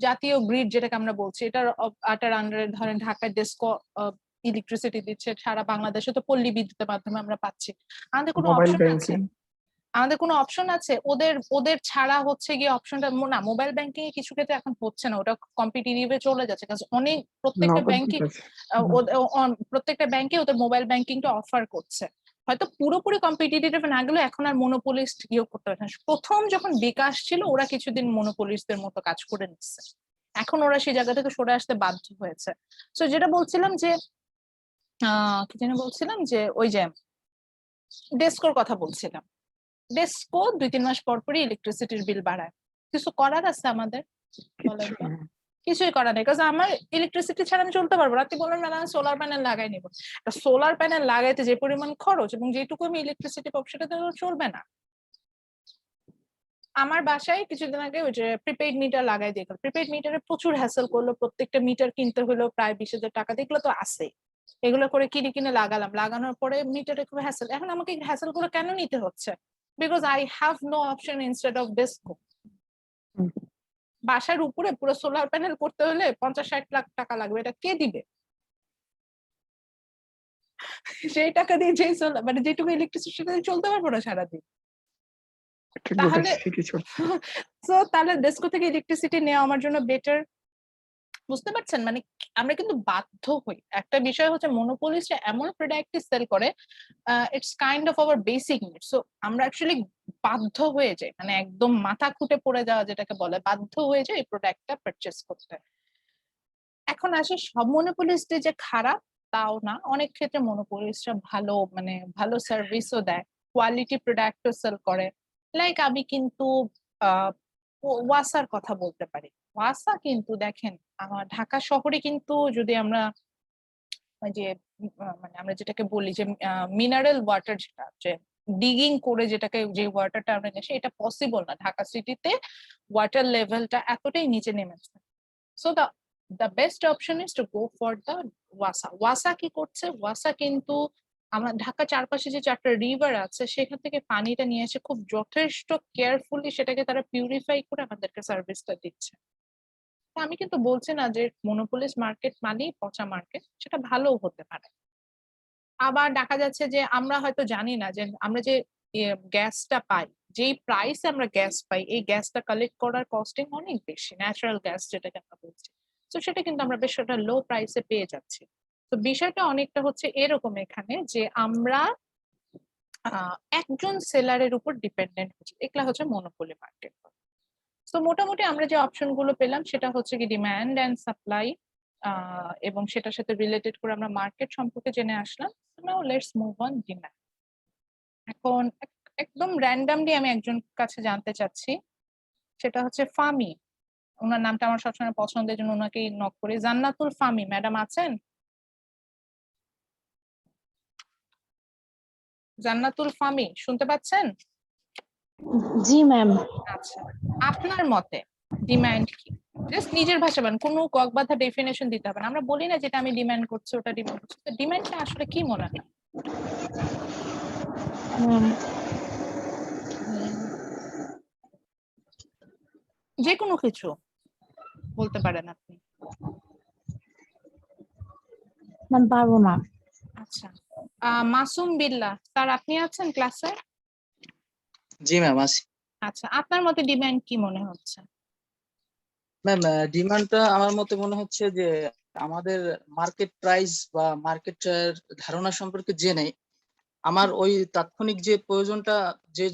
জাতীয় গ্রিড যেটাকে আমরা বলছি, এটার আন্ডারে ধরেন ঢাকা ডেস্কো ইলেকট্রিসিটি দিচ্ছে, সারা বাংলাদেশে তো পল্লী বিদ্যুতের মাধ্যমে আমরা পাচ্ছি। আমাদের কোনো মোবাইল অপশন আছে? ব্যাংকিং, অপশন আছে? ওদের ছাড়া হচ্ছে গিয়ে অপশনটা না, মোবাইল ব্যাংকিং এ কিছু ক্ষেত্রে এখন হচ্ছে না, ওটা কম্পিটিটিভে চলে যাচ্ছে, কারণ অনেক প্রত্যেকটা নগদ ব্যাংকই বিকাশ। প্রত্যেকটা ব্যাংকে ওদের মোবাইল ব্যাংকিংটা অফার করছে। হয়তো পুরোপুরি কম্পিটিটিভ না গেলেও এখন আর মনোপলিস্ট ইয়ে করতে পারে না। প্রথম যখন বিকাশ ছিল ওরা কিছুদিন মনোপলিস্টদের মতো কাজ করে নিচ্ছে, এখন ওরা সেই জায়গা থেকে সরে আসতে বাধ্য হয়েছে। তো যেটা বলছিলাম যে কি যেন বলছিলাম, যে ওই যে ডেস্কোর কথা বলছিলাম, ডেস্কো 2-3 মাস পর পরই ইলেকট্রিসিটির বিল বাড়ায়। কিছু করার আছে আমাদের? বলেন কিচ্ছু তো। না। কিছুই করার নেই, কারণ আমার ইলেকট্রিসিটি ছাড়া আমি চলতে পারবো না। আপনি বললেন ম্যাডাম সোলার প্যানেল লাগাই নিবো, সোলার প্যানেল লাগাইতে যে পরিমাণ খরচ এবং যেটুকু আমি ইলেকট্রিসিটি পাবো সেটা তো চলবে না। আমার বাসায় কিছুদিন আগে ওই যে প্রিপেইড মিটার লাগাই দিয়ে গেল, প্রিপেইড মিটারে প্রচুর হ্যাসেল করলো, প্রত্যেকটা মিটার কিনতে হলো প্রায় 20,000 টাকা, এগুলো তো আছে, এগুলো করে কিনে লাগালাম, লাগানোর পরে মিটারে খুব হ্যাসেল। এখন আমাকে হ্যাসেল গুলো কেন নিতে হচ্ছে? Because I have no option instead of DESCO. বাসার উপরে পুরো সোলার প্যানেল করতে হলে 50-60 লাখ টাকা লাগবে, এটা কে দিবে? সেই টাকা দিয়ে যে মানে যেটুকু ইলেকট্রিসিটি চলতে পারবো না সারাদিন। ঠিক তাহলে বলেছি, ঠিকই ছোট। তাহলে ডেস্কো থেকে ইলেকট্রিসিটি নেওয়া আমার জন্য বেটার। বুঝতে পারছেন, মানে আমরা কিন্তু বাধ্য হই। একটা বিষয় হচ্ছে মনোপলিস্ট এমন প্রোডাক্ট সেল করে, it's kind of our basic need, so আমরা অ্যাকচুয়ালি বাধ্য হয়ে যাই, মানে একদম মাথা খুঁটে পড়ে যাওয়া যেটাকে বলে, বাধ্য হয়ে যায় এই প্রোডাক্টটা পারচেস করতে। এখন আসে সব মনোপলিস্ট যে খারাপ তাও না, অনেক ক্ষেত্রে মনোপলিস্টরা ভালো, মানে ভালো সার্ভিসও দেয়, কোয়ালিটি প্রোডাক্টও সেল করে। লাইক আমি কিন্তু আহ ওয়াসার কথা বলতে পারি। ওয়াসা কিন্তু দেখেন আমার ঢাকা শহরে কিন্তু যদি আমরা ওই যে মানে আমরা যেটাকে বলি যে মিনারেল ওয়াটার, যেটা যে ডিগিং করে যেটাকে যে ওয়াটারটা আমরা নেই, এটা পসিবল না ঢাকা সিটিতে, ওয়াটার লেভেলটা এতটাই নিচে নেমেছে। So the best option is to go for the ওয়াসা। ওয়াসা কি করছে? ওয়াসা কিন্তু আমার ঢাকা চারপাশে যে 4টা রিভার আছে সেখান থেকে পানিটা নিয়ে এসে খুব যথেষ্ট কেয়ারফুলি সেটাকে তারা পিউরিফাই করে আমাদেরকে সার্ভিসটা দিচ্ছে। আমি কিন্তু বলছি না যে মনোপলিস মার্কেট মানেই পচা মার্কেট, সেটা ভালোও হতে পারে। আবার দেখা যাচ্ছে যে আমরা হয়তো জানি না যে আমরা যে গ্যাসটা পাই, যেই প্রাইসে আমরা গ্যাস পাই, এই গ্যাসটা কালেক্ট করার কস্টিং অনেক বেশি, ন্যাচারাল গ্যাস যেটাকে আমরা বলছি। তো সেটা কিন্তু আমরা বেশ একটা লো প্রাইসে পেয়ে যাচ্ছি। তো বিষয়টা অনেকটা হচ্ছে এরকম এখানে যে আমরা একজন সেলারের উপর ডিপেন্ডেন্ট হচ্ছে, এগুলা হচ্ছে মনোপলি মার্কেট। তো মোটামুটি আমরা যে অপশন গুলো পেলাম সেটা হচ্ছে কি ডিমান্ড অ্যান্ড সাপ্লাই, এবং সেটার সাথে রিলেটেড করে আমরা মার্কেট সম্পর্কে জেনে আসলাম। Now let's move on demand. এখন একদম র্যান্ডামলি আমি একজন কাছে জানতে চাচ্ছি, সেটা হচ্ছে ফামি। ওনার নামটা আমার সবসময় পছন্দের জন্য ওনাকেই নক করি। জান্নাতুল ফামি ম্যাডাম আছেন? জান্নাতুল ফামি শুনতে পাচ্ছেন? জি ম্যাম। আচ্ছা, আপনার মতে ডিমান্ড কি? জাস্ট নিজের ভাষা বলেন, কোনো ককবাধা ডেফিনেশন দিতে হবে না। আমরা বলি না যেটা আমি ডিমান্ড করছি ওটা ডিমান্ড করছি, তো ডিমান্ডটা আসলে কি মনে হয়? যে কোনো কিছু বলতে পারেন আপনি। ম্যাম পারবো না। আচ্ছা, মাসুম বিল্লাহ স্যার আপনি আছেন ক্লাসে? জি ম্যাম আছি। আচ্ছা, আপনার মতে ডিমান্ড কি মনে হচ্ছে? ম্যাম ডিমান্ডটা আমার মতে মনে হচ্ছে যে আমাদের মার্কেট প্রাইস বা মার্কেটের ধারণা সম্পর্কে জেনে আমার ওই তাৎক্ষণিক যে প্রয়োজনটা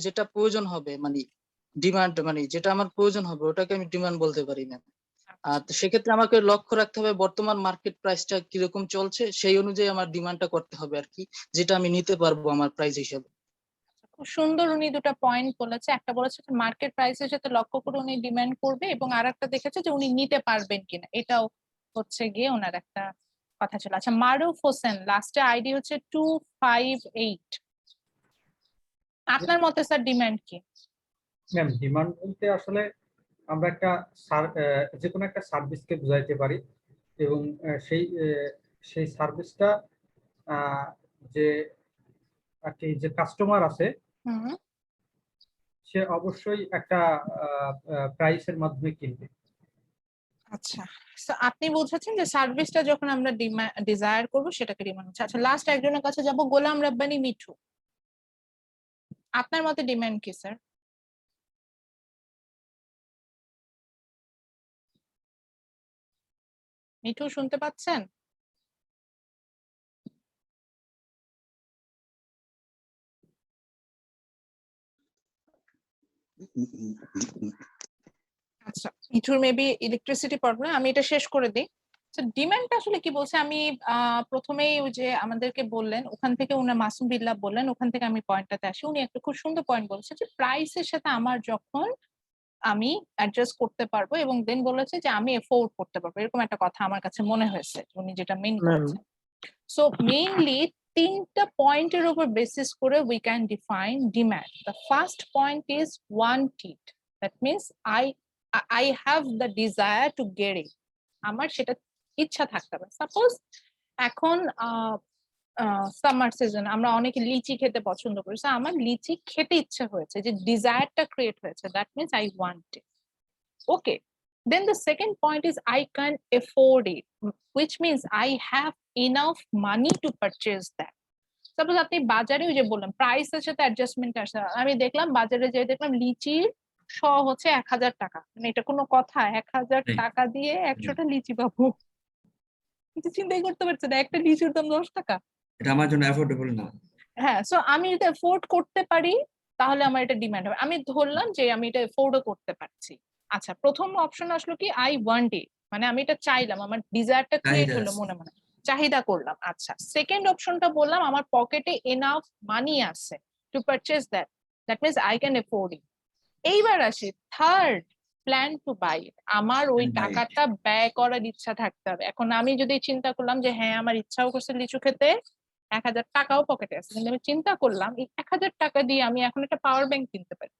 যেটা প্রয়োজন হবে মানে ডিমান্ড মানে যেটা আমার প্রয়োজন হবে ওটাকে আমি ডিমান্ড বলতে পারি ম্যাম। আর তো সেক্ষেত্রে আমাকে লক্ষ্য রাখতে হবে বর্তমান মার্কেট প্রাইসটা কিরকম চলছে, সেই অনুযায়ী আমার ডিমান্ডটা করতে হবে আর কি, যেটা আমি নিতে পারবো আমার প্রাইস হিসেবে। খুব সুন্দর উনি দুটো পয়েন্ট বলেছে। একটা বলেছে যে মার্কেট প্রাইসের সাথে লক্ষ্য করে উনি ডিমান্ড করবে, এবং আরেকটা দেখেছে যে উনি নিতে পারবেন কিনা, এটাও হচ্ছে গিয়ে ওনার একটা কথা ছিল। আচ্ছা, মারুফ হোসেন লাস্টে আইডি হচ্ছে 258। আপনার মতে স্যার ডিমান্ড কি? ম্যাম ডিমান্ড বলতে আসলে আমরা একটা যে কোনো একটা সার্ভিসকে বুঝাইতে পারি, এবং সেই সার্ভিসটা যে আর কি যে কাস্টমার আছে সে অবশ্যই একটা প্রাইসের মাধ্যমে কিনবে। আচ্ছা, তো আপনি বুঝাচ্ছেন যে সার্ভিসটা যখন আমরা ডিজায়ার করবো সেটাকে ডিমান্ড হচ্ছে। আচ্ছা, লাস্ট একজনের কাছে যাব, গোলাম রাব্বানি মিঠু। আপনার মতে ডিমান্ড কি স্যার? মিঠু শুনতে পাচ্ছেন? আচ্ছা, মিঠুর মেবি ইলেকট্রিসিটি প্রবলেম, আমি এটা শেষ করে দিই। ডিমান্ড আসলে কি বলছে, আমি প্রথমেই ওই যে আমাদেরকে বললেন ওখান থেকে উনার মাসুম বিল্লাহ বললেন, ওখান থেকে আমি পয়েন্টটাতে আসি। উনি একটা খুব সুন্দর পয়েন্ট বলেছে যে প্রাইসের সাথে আমার যখন আমি অ্যাডজাস্ট করতে পারবো, এবং দেন বলেছে যে আমি এফোর্ড করতে পারবো, এরকম একটা কথা আমার কাছে মনে হয়েছে উনি যেটা মেইন করেছেন। সো মেইনলি তিনটা পয়েন্টের উপর বেসিস করে we can define demand. The first point is wanted, that means I have the desire to get it. আমার সেটা ইচ্ছা থাকতে হবে। সাপোজ এখন সামার সিজন, আমরা অনেকে লিচি খেতে পছন্দ করি, আমার লিচি খেতে ইচ্ছা হয়েছে, যে ডিজায়ারটা ক্রিয়েট হয়েছে, that means I want it. Okay, then the second point is I can afford it, which means I have enough money to purchase that. Suppose আপনি বাজারে ওই যে বললাম প্রাইসের সাথে অ্যাডজাস্টমেন্ট আসে, আমি দেখলাম বাজারে যেয়ে দেখলাম লিচির হচ্ছে 1000 টাকা, মানে এটা কোনো কথা? 1000 টাকা দিয়ে 100টা লিচি পাবো? কিন্তু চিন্তাই করতে পারছে না, একটা লিচুর দাম 10 টাকা। এটা আমার জন্য অ্যাফোর্ডেবল না। হ্যাঁ, সো আমি যদি এফোর্ড করতে পারি তাহলে আমার এটা ডিমান্ড হবে। আমি ধরলাম যে আমি এটা এফোর্ডও করতে পারছি। আচ্ছা, প্রথম অপশন আসলো কি আই ওয়ান্ট ইট, মানে আমি এটা চাইলাম, আমার ডিজায়ারটা ক্রিয়েট হলো মনে মনে, চাহিদা করলাম। আচ্ছা, সেকেন্ড অপশনটা বললাম আমার পকেটে এনাফ মানি আছে to purchase that, that means I can afford it. এইবার আসি third, plan to buy it. আমার ওই টাকাটা ব্যয় করার ইচ্ছা থাকতে হবে। এখন আমি যদি চিন্তা করলাম যে হ্যাঁ আমার ইচ্ছাও করছে লিচু খেতে, 1000 টাকাও পকেটে আছে, কিন্তু আমি চিন্তা করলাম এই 1000 টাকা দিয়ে আমি এখন একটা পাওয়ার ব্যাংক কিনতে পারি,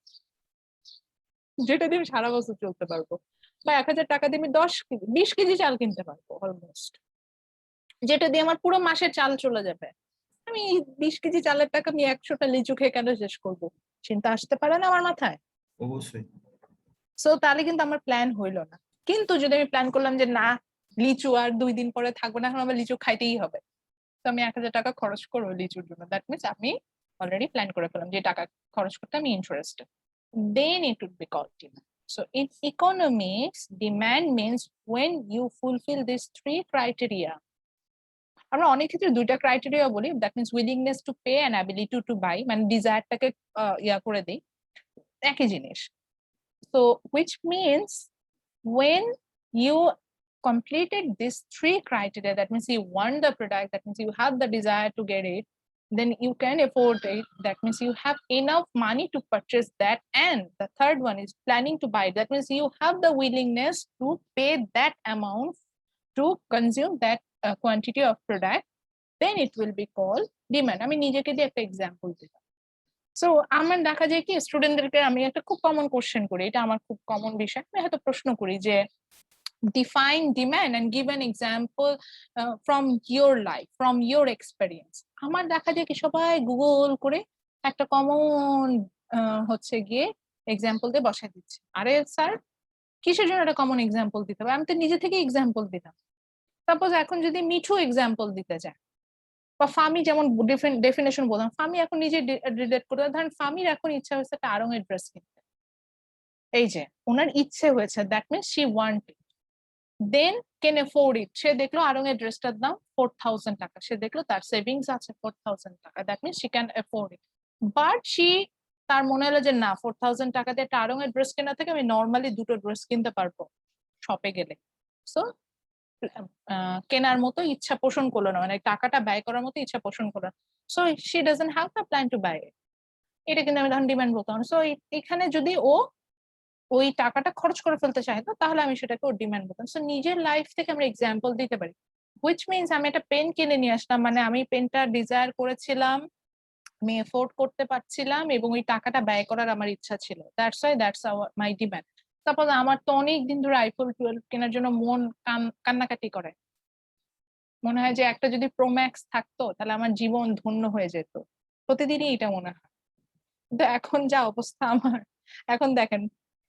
যেটা দিয়ে আমি সারা বছর চলতে পারবো, বা 1000 টাকা দিয়ে আমি 20 কেজি চাল কিনতে পারবো অলমোস্ট, যেটা দিয়ে আমার পুরো মাসের চাল চলে যাবে। আমি 20 কেজি চালের টাকা আমি 100টা লিচু খেয়ে কেন শেষ করবো? চিন্তা আসতে পারে না আমার মাথায়? অবশ্যই। সো তাহলে কিন্তু আমার প্ল্যান হইলো না। কিন্তু যদি আমি প্ল্যান করলাম যে না, লিচু আর 2 দিন পরে থাকবো না, এখন আমার লিচু খাইতেই হবে, তো আমি 1000 টাকা খরচ করবো লিচুর জন্য, দ্যাট মিনস আমি অলরেডি প্ল্যান করে ফেললাম যে টাকা খরচ করতে আমি interested, then it would be called demand. So in economics, demand means when you fulfill these three criteria. আমরা অনেক ক্ষেত্রে দুইটা ক্রাইটেরিয়া বলি, that means willingness to pay and ability to buy, মানে ডিজায়ারটাকে ইয়া করে দিই, একই জিনিস। So which means when you completed these three criteria, that means you want the product, that means you have the desire to get it, then you can afford it, that means you have enough money to purchase that, and the third one is planning to buy it, that means you have the willingness to pay that amount to consume that quantity of product, then it will be called demand. আমি নিজেকে দিয়ে একটা example দিলাম। So আমার দেখা যায় কি স্টুডেন্টদেরকে আমি একটা খুব কমন কোশ্চেন করি, এটা আমার খুব কমন বিষয়, আমি হয়তো প্রশ্ন করি যে define demand and give an example from your life, from your experience. আমার দেখা যায় কি সবাই গুগল করে একটা কমন হচ্ছে গিয়ে এক্সাম্পল দিয়ে বসাই দিচ্ছে। আরে স্যার কিসের জন্য একটা কমন এক্সাম্পল দিতে হবে, আমি তো নিজে থেকে এক্সাম্পল দিতাম। সাপোজ এখন যদি মিঠু এক্সাম্পল দিতে যায় বা ফামি, যেমন ডেফিনেশন বললাম, ফামি এখন নিজে রিলেট করতে, ধরেন ফামির এখন ইচ্ছা হয়েছে একটা আড়ং-এর ড্রেস কিনতে, এই যে ওনার ইচ্ছে হয়েছে, that means she want it, then can afford it. সে দেখলো আড়ং-এর ড্রেসটার দাম 4000 টাকা, সে দেখলো তার সেভিংস আছে 4000 টাকা, that means she can afford it. But তার মনে হলো যে না, 4000 টাকা দিয়ে একটা আড়ং-এর ড্রেস কেনা থেকে আমি নর্মালি দুটো ড্রেস কিনতে পারবো শপে গেলে। সো কেনার মতো ইচ্ছা পোষণ করলো না, মানে টাকাটা ব্যয় করার মতো ইচ্ছা পোষণ করলো না। So she doesn't have the plan to buy it, এটা কিন্তু আমি তখন ডিমান্ড বলতাম। সো এখানে যদি ও ওই টাকাটা খরচ করে ফেলতে চাইতো, তাহলে আমি সেটাকে ওর ডিমান্ড বলতাম। সো নিজের লাইফ থেকে আমরা এক্সাম্পল দিতে পারি, হুইচ মিনস আমি একটা পেন কিনে নিয়ে আসলাম, মানে আমি পেনটা ডিজায়ার করেছিলাম, আমি এফোর্ড করতে পারছিলাম এবং ওই টাকাটা ব্যয় করার আমার ইচ্ছা ছিল, that's why that's my demand. Suppose আমার তো অনেক দিন ধরে আইফোন 12 কেনার জন্য মন কান্নাকাটি করে, মনে হয় যে একটা যদি প্রোম্যাক্স থাকতো তাহলে আমার জীবন ধন্য হয়ে যেত, প্রতিদিনই এটা মনে হয়। কিন্তু এখন যা অবস্থা আমার, এখন দেখেন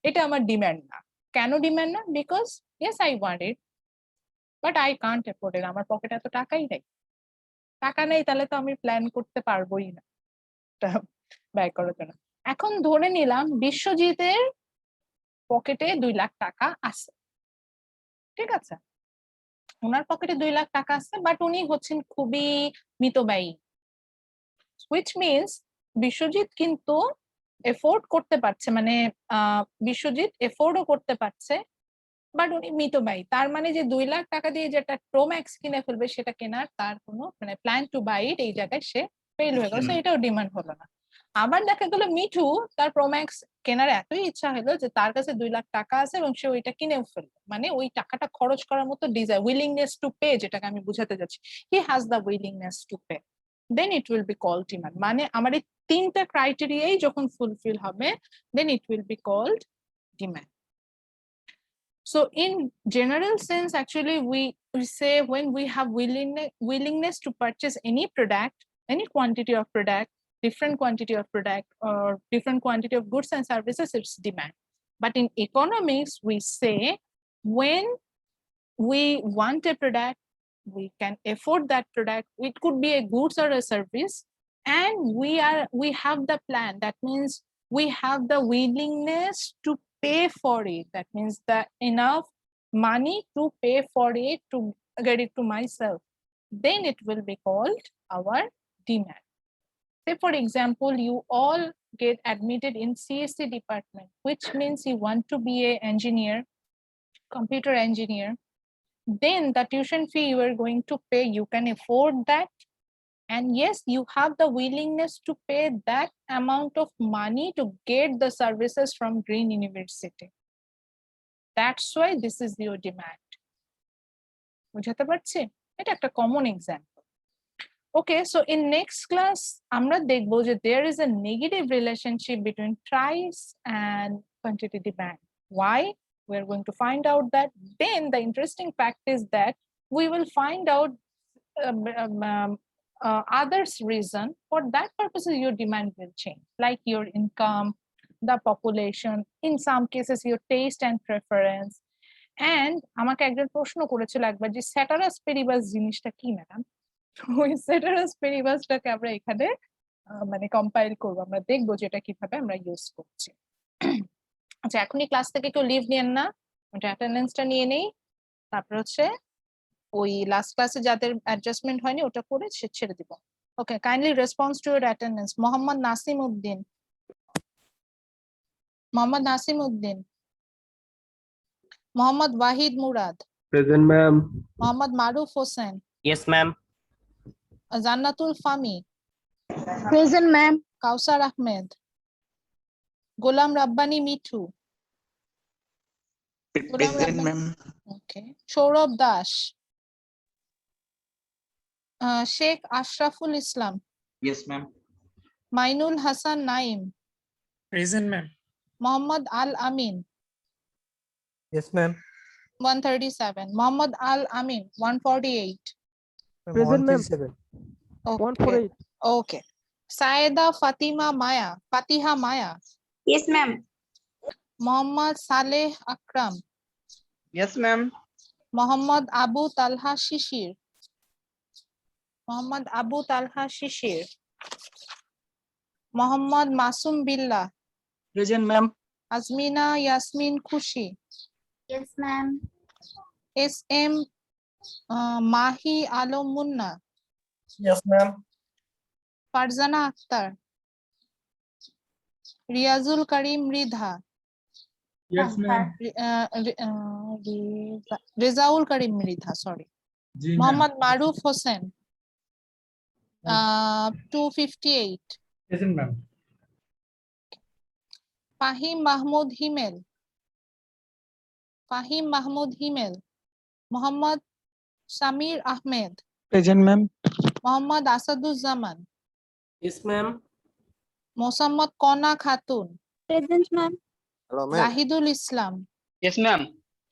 এটা আমার ডিমান্ড না। কেন ডিমান্ড না? Because yes I want it but I can't afford it, আমার পকেটে এত টাকাই নেই। টাকা নেই তাহলে তো আমি প্ল্যান করতে পারবোই না ব্যয় করার জন্য। এখন ধরে নিলাম বিশ্বজিতের পকেটে 2 লাখ টাকা আছে, ঠিক আছে, ওনার পকেটে 2 লাখ টাকা আছে, বাট উনি হচ্ছেন খুবই মিতব্যয়ী, হুইচ মিনস বিশ্বজিৎ কিন্তু এফোর্ড করতে পারছে, মানে বিশ্বজিৎ এফোর্ডও করতে পারছে, বাট উনি মিতব্যয়ী। তার মানে যে 2 লাখ টাকা দিয়ে যেটা প্রোম্যাক্স কিনে ফেলবে সেটা কেনার তার কোনো মানে প্ল্যান টু বাই ইট, এই জায়গায় সে ফেল হয়ে গেল, এটাও ডিমান্ড হলো না। আবার দেখা গেল মিঠু তার প্রোম্যাক্স কেনার এতই ইচ্ছা হলো যে তার কাছে 2 লাখ টাকা আছে এবং সে ওইটা কিনেও ফেললো, মানে ওই টাকাটা খরচ করার মতো ডিজায়ার, উইলিংনেস টু পে, যেটাকে আমি বুঝাতে যাচ্ছি, he has the willingness to pay, then it will be called demand. মানে আমার এই 3টা ক্রাইটেরিয়াই যখন ফুলফিল হবে, then it will be called demand. So in general sense, actually we say when we have willingness to purchase any product, any quantity of product, different quantity of product or different quantity of goods and services, it's demand. But in economics, we say when we want a product, we can afford that product, it could be a goods or a service, and we have the plan, that means we have the willingness to pay for it, that means the enough money to pay for it to get it to myself, then it will be called our demand. Say for example, you all get admitted in CSC department, which means you want to be an engineer, computer engineer, then the tuition fee you are going to pay, you can afford that, and yes, you have the willingness to pay that amount of money to get the services from Green University. That's why this is your demand. বুঝাতে পারছি? এটা একটা common example. Okay, so in next class আমরা দেখবো যে there is a negative relationship between price and quantity demand. Why? We are going to find out that. Then the interesting fact is that we will find out others reason. For that purposes your demand will change, like your income, the population, in some cases your taste and preference. And আমাকে একজন প্রশ্ন করেছিল একবার যে স্যাটারাস পেরিবাস জিনিসটা কি madam, ওই স্যাটারাস পেরিবাসটাকে আমরা এখানে মানে কম্পাইল করবো, আমরা দেখবো যে এটা কিভাবে আমরা ইউজ করছি। আচ্ছা এখনই ক্লাস থেকে কেউ লিভ নিয়েন না, ওটা অ্যাটেন্ডেন্সটা নিয়ে নেই, তারপর হচ্ছে ওই লাস্ট ক্লাসে যাদের অ্যাডজাস্টমেন্ট হয়নি ওটা করে ছেড়ে দিব। Okay, kindly response to your attendance. Mohammad Nasim Uddin, Mohammad Nasim Uddin, Mohammad Wahid Murad, Present, ma'am. Mohammad Maruf Hossain, Yes, ma'am. Jannatul Fami, Present, ma'am. Kawsar Ahmed, Golam Rabbani Mithu, Golam Rabbani, okay, Sourav Das, Sheikh Ashraful Islam, Yes, ma'am. Mainul Hasan Naim, Present, ma'am. Mohammad Al Amin, Yes, ma'am. 137, Mohammad Al Amin 148, Present, ma'am. okay, okay, Sayeda Fatiha Maya, Yes, ma'am. Mohammad Saleh Akram, Yes, ma'am. Mohammad Abu Talha Shishir, Mohammad Masum Billah, present ma'am. Azmina Yasmin Khushi, Yes, ma'am. S M Mahi Alam Munna, Yes, ma'am. Farzana Akter, Riazul Karim Mridha, Yes, ma'am. Rezaul Karim Mridha, sorry, Ji, Mohammad Maruf Hossain 258, Present, ma'am. Fahim Mahmud Himel, Mohammad Samir Ahmed, present ma'am. Mohammad Asaduzzaman, Yes, ma'am. Mosammat Kona Khatun, Present, ma'am. Hello, Zahidul Islam, Yes, ma'am.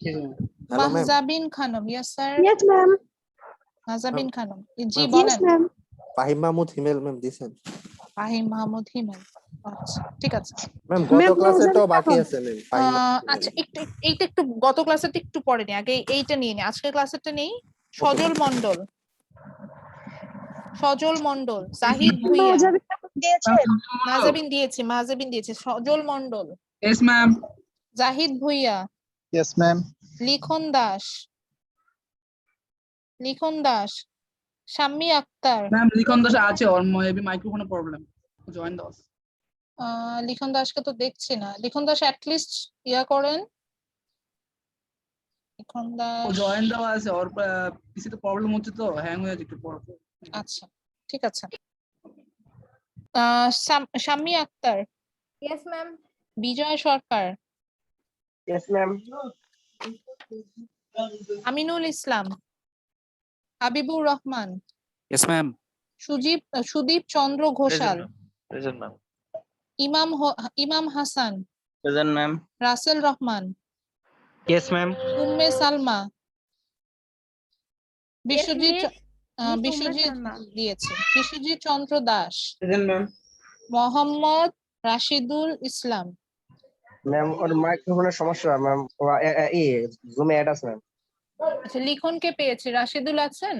Yes, ma'am. Mahjabin Khanam, yes sir, Yes, ma'am. Mahjabin Khanam, জি Yes, বলেন। ma'am. Fahim Mahmood Himel, ma'am, দিছেন। ফাহিম মাহমুদ হিমেল, আচ্ছা ঠিক আছে। Ma'am, গত Ma'am, ক্লাসে তো present বাকি এখন। আছে, ma'am. Fahim Mahmood আচ্ছা Himel. এইটা একটু গত ক্লাসের একটু পরে নি, আগে এইটা নিয়ে নি, আজকের ক্লাসেরটা নেই। সজল মন্ডল, জাহিদ ভুইয়া, মাহজাবিন দিয়েছি, সজল Mondal, Yes, ma'am. Zahid Bhuiyan, Yes, ma'am. লিখন দাস, শাম্মী আক্তার, ম্যাম লিখন দাস আছে, ওর মেবি মাইক্রোফোনে প্রবলেম, জয়েন দাস। লিখন দাসকে তো দেখছি না, লিখন দাস অ্যাটলিস্ট ইয়া করেন, লিখন ও দাস, জয়েন দেওয়া আছে, ওর পিসিতে প্রবলেম হচ্ছে তো, হ্যাং হয়ে যাচ্ছে একটু পরে। আচ্ছা ঠিক আছে। Shammi Akter, Yes, ma'am. বিজয় সরকার, Yes, ma'am. Aminul Islam, Habibur Rahman, Yes, ma'am. Sudip চন্দ্র ঘোষাল, Present, ma'am. ইমাম Hasan, Present, ma'am. Rasel Rahman, Yes, ma'am. Umme Salma, Biswajit Miss Biswajit Salma. দিয়েছে, বিশ্বজিৎ চন্দ্র দাস, Present, ma'am. মোহাম্মদ রাশিদুল ইসলাম, ম্যাম, ওর মাইক্রোফোনের সমস্যা, ম্যাম। জুমে অ্যাড আছে, ম্যাম। আচ্ছা লিখনকে পেয়েছি, রাশিদুল আছেন?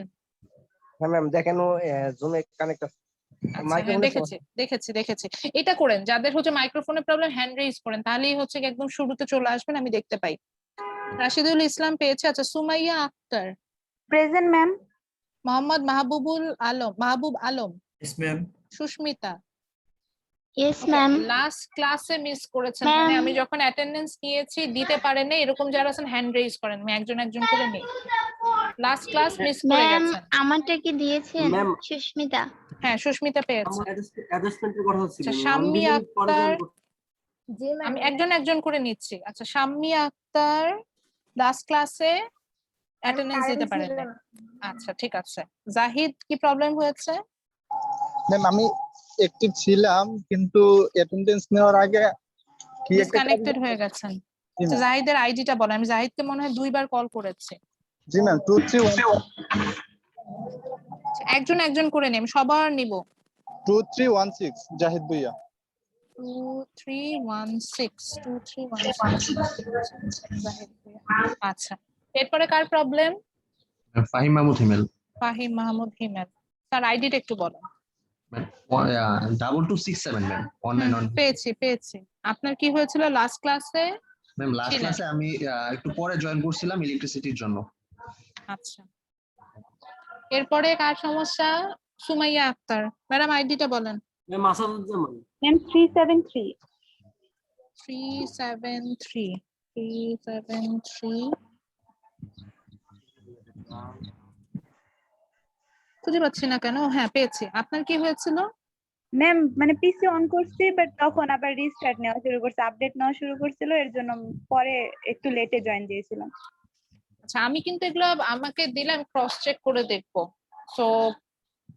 হ্যাঁ, ম্যাম, দেখেন ও জুমে কানেক্ট আছে। আচ্ছা হ্যাঁ মাইক্রোফোনের দেখেছি। এটা করেন, যাদের হচ্ছে মাইক্রোফোনের প্রবলেম হ্যান্ড রেইজ করেন, তাহলেই হচ্ছে কি একদম শুরুতে চলে আসবেন, আমি দেখতে পাই। রাশিদুল ইসলাম পেয়েছে। আচ্ছা Sumaiya Akter, Present, ma'am. Mohammad Mahbub Alam, Yes, ma'am. Susmita. Yes, ma'am. Last ক্লাসে মিস করেছেন, মানে Ma'am. আমি যখন অ্যাটেন্ডেন্স নিয়েছি দিতে পারেন না, এরকম যারা আছেন হ্যান্ড রেইজ করেন, আমি একজন করে নিই। লাস্ট ক্লাস মিস করে ম্যাম, গেছেন। আমারটা কি দিয়েছেন Ma'am. সুস্মিতা? হ্যাঁ সুস্মিতা পেয়েছে। অ্যাডজাস্টমেন্টের কথা ছিল। আচ্ছা শাম্মী আক্তার, আমি একজন করে নিচ্ছি। আচ্ছা শাম্মী আক্তার লাস্ট ক্লাসে অ্যাটেন্ডেন্স দিতে পারেন না। আচ্ছা ঠিক আছে। জাহিদ কি প্রবলেম হয়েছে? ম্যাম আমি অ্যাক্টিভ ছিলাম কিন্তু অ্যাটেন্ডেন্স নেওয়ার আগে কি একটা ডিসকানেক্টেড হয়ে গেছেন। জি আচ্ছা ম্যাম। জাহিদের আইডিটা বলেন, আমি জাহিদকে মনে হয় 2 বার কল করেছি। জি ম্যাম 231 আচ্ছা, একজন করে নিই, আমি সবার নিব। 2316 জাহিদ ভুইয়া। 2316 জাহিদ ভাইয়া। আচ্ছা এরপরে কার প্রবলেম? ফাহিম মাহমুদ হিমেল। ফাহিম মাহমুদ হিমেল, তার আইডিটা একটু বলেন। 2267 ম্যাম। পেয়েছি। আপনার কি হয়েছিল লাস্ট ক্লাসে? ম্যাম লাস্ট ছিলেন। ক্লাসে আমি একটু পরে জয়েন করছিলাম ইলেকট্রিসিটির জন্য। আচ্ছা, এরপরে কার সমস্যা? সুমাইয়া আক্তার ম্যাডাম, আইডিটা বলেন। ম্যাম আসাদুজ্জামান। ম্যাম 373 373 খুঁজে পাচ্ছি না কেন। হ্যাঁ, পেয়েছি। আপনার কি হয়েছিল? ম্যাম মানে পিসি অন করছি বাট তখন আবার রিস্টার্ট নেওয়া শুরু করছে, আপডেট নেওয়া শুরু করছিল, এর জন্য পরে একটু লেটে জয়েন দিয়েছিলাম। আচ্ছা, আমি কিন্তু এগুলো আমাকে দিলে আমি ক্রস চেক করে দেখবো। So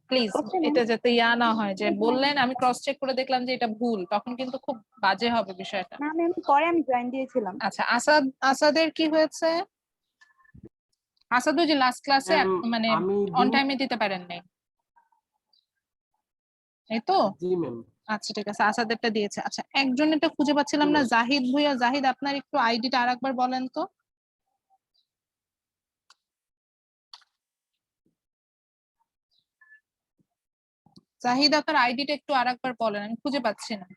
please Okay, ma'am. এটা যাতে ইয়া না হয় যে বললেন আমি ক্রস চেক করে দেখলাম যে এটা ভুল, তখন কিন্তু খুব বাজে হবে বিষয়টা। না ম্যাম পরে আমি জয়েন দিয়েছিলাম। আচ্ছা, আসাদের কি হয়েছে? আসাদু যে লাস্ট ক্লাসে মানে আমি অন টাইমে দিতে পারেন নাই, এই তো? জি ম্যাম। আচ্ছা ঠিক আছে, আসাদেরটা দিয়েছে। আচ্ছা, একজনেরটা খুঁজে পাচ্ছিলাম না, জাহিদ ভুইয়া। জাহিদ, আপনার একটু আইডিটা আরেকবার বলেন তো। জাহিদ, আপনার আইডিটা একটু আরেকবার বলেন, আমি খুঁজে পাচ্ছি না।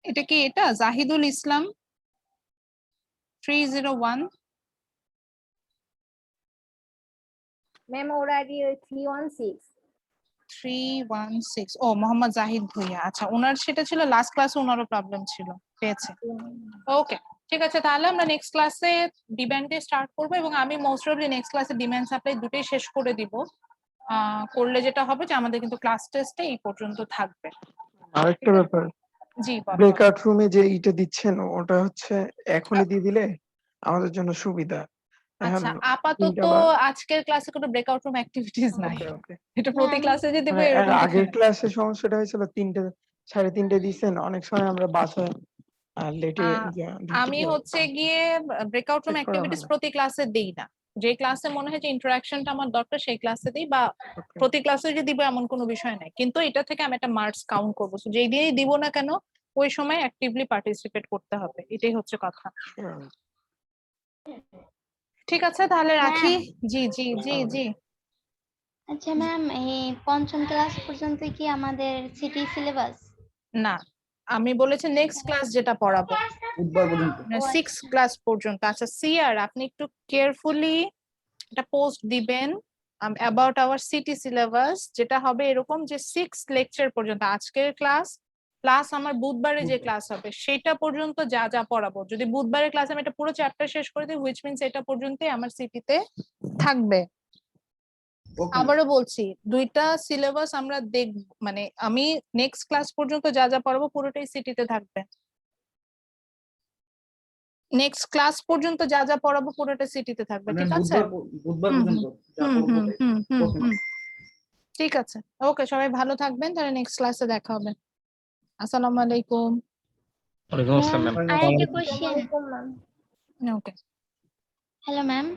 এটা কি এটা জাহিদুল ইসলাম 301? ম্যাম ওর আইডি 316। 316, ও মোহাম্মদ জাহিদ ভুইয়া। আচ্ছা, ওনার সেটা ছিল লাস্ট ক্লাসে, ওনারও প্রবলেম ছিল, পেয়েছে। ওকে, ঠিক আছে, তাহলে আমরা নেক্সট ক্লাসে ডিমান্ড দিয়ে স্টার্ট করবো এবং আমি মোস্ট প্রবাবলি নেক্সট ক্লাসে ডিমান্ড সাপ্লাই দুটোই শেষ করে দিব। করলে যেটা হবে যে আমাদের কিন্তু ক্লাস টেস্টে এই পর্যন্ত থাকবে। আরেকটা ব্যাপার, জি, বলো। ব্রেকআউট রুমে যে ইটা দিচ্ছেন ওটা হচ্ছে এখনই দিয়ে দিলে আমাদের জন্য সুবিধা। আচ্ছা, এখন আপাতত আজকের ক্লাসে কোনো ব্রেকআউট রুম অ্যাক্টিভিটিস নাই। ওকে ওকে, এটা প্রতি ক্লাসে যে দিব মানে এরকম কিছু আগের না। ক্লাসে সমস্যাটা হয়েছিল 3টে 3:30 দিয়েছেন, অনেক সময় আমরা বাসায় লেটে আমি হচ্ছে গিয়ে ব্রেকআউট রুম চেক করা অ্যাক্টিভিটিস হয় না। প্রতি ক্লাসে দেই না। যে ক্লাসে মনে হয় যে ইন্টারাকশনটা আমার দরকার সেই ক্লাসে দিই, বা Okay. প্রতি ক্লাসে যে দিব এমন কোনো বিষয় নাই। কিন্তু এটা থেকে আমি একটা মার্কস কাউন্ট করবো, যেই দিয়েই দিব না কেন ওই সময় অ্যাক্টিভলি পার্টিসিপেট করতে হবে, এটাই হচ্ছে কথা। Sure. ঠিক আছে, তাহলে রাখি। জি জি জি জি। আচ্ছা ম্যাম, এই পঞ্চম ক্লাস পর্যন্ত কি আমাদের সিটি সিলেবাস? না, আমি বলেছি নেক্সট ক্লাস যেটা পড়াবো বুধবার পর্যন্ত। 6 ক্লাস পর্যন্ত। আচ্ছা সিআর, আপনি একটু কেয়ারফুলি একটা পোস্ট দিবেন অ্যাবাউট আওয়ার সিটি সিলেবাস, যেটা হবে এরকম যে 6 লেকচার পর্যন্ত আজকের ক্লাস প্লাস আমার বুধবারে যে ক্লাস হবে সেটা পর্যন্ত যা যা পড়াবো। যদি বুধবারের ক্লাসে আমি এটা পুরো চ্যাপ্টার শেষ করে দিই, হুইচ মিনস এটা পর্যন্তই আমার সিটিতে থাকবে। আবারও বলছি, দুইটা সিলেবাস আমরা দেখব, মানে আমি নেক্সট ক্লাস পর্যন্ত যা যা পড়াবো পুরোটাই সিটিতে থাকবে। নেক্সট ক্লাস পর্যন্ত যা যা পড়াবো পুরোটা সিটিতে থাকবে, ঠিক আছে? বুধবার পর্যন্ত যা পড়বো তাই। Okay, ma'am. ঠিক আছে, ওকে, সবাই ভালো থাকবেন, তাহলে নেক্সট ক্লাসে দেখা হবে। আসসালামু আলাইকুম। ওয়ালাইকুম আসসালাম ম্যাম। আরেকটা কোশ্চেন। ওকে। Hello ma'am.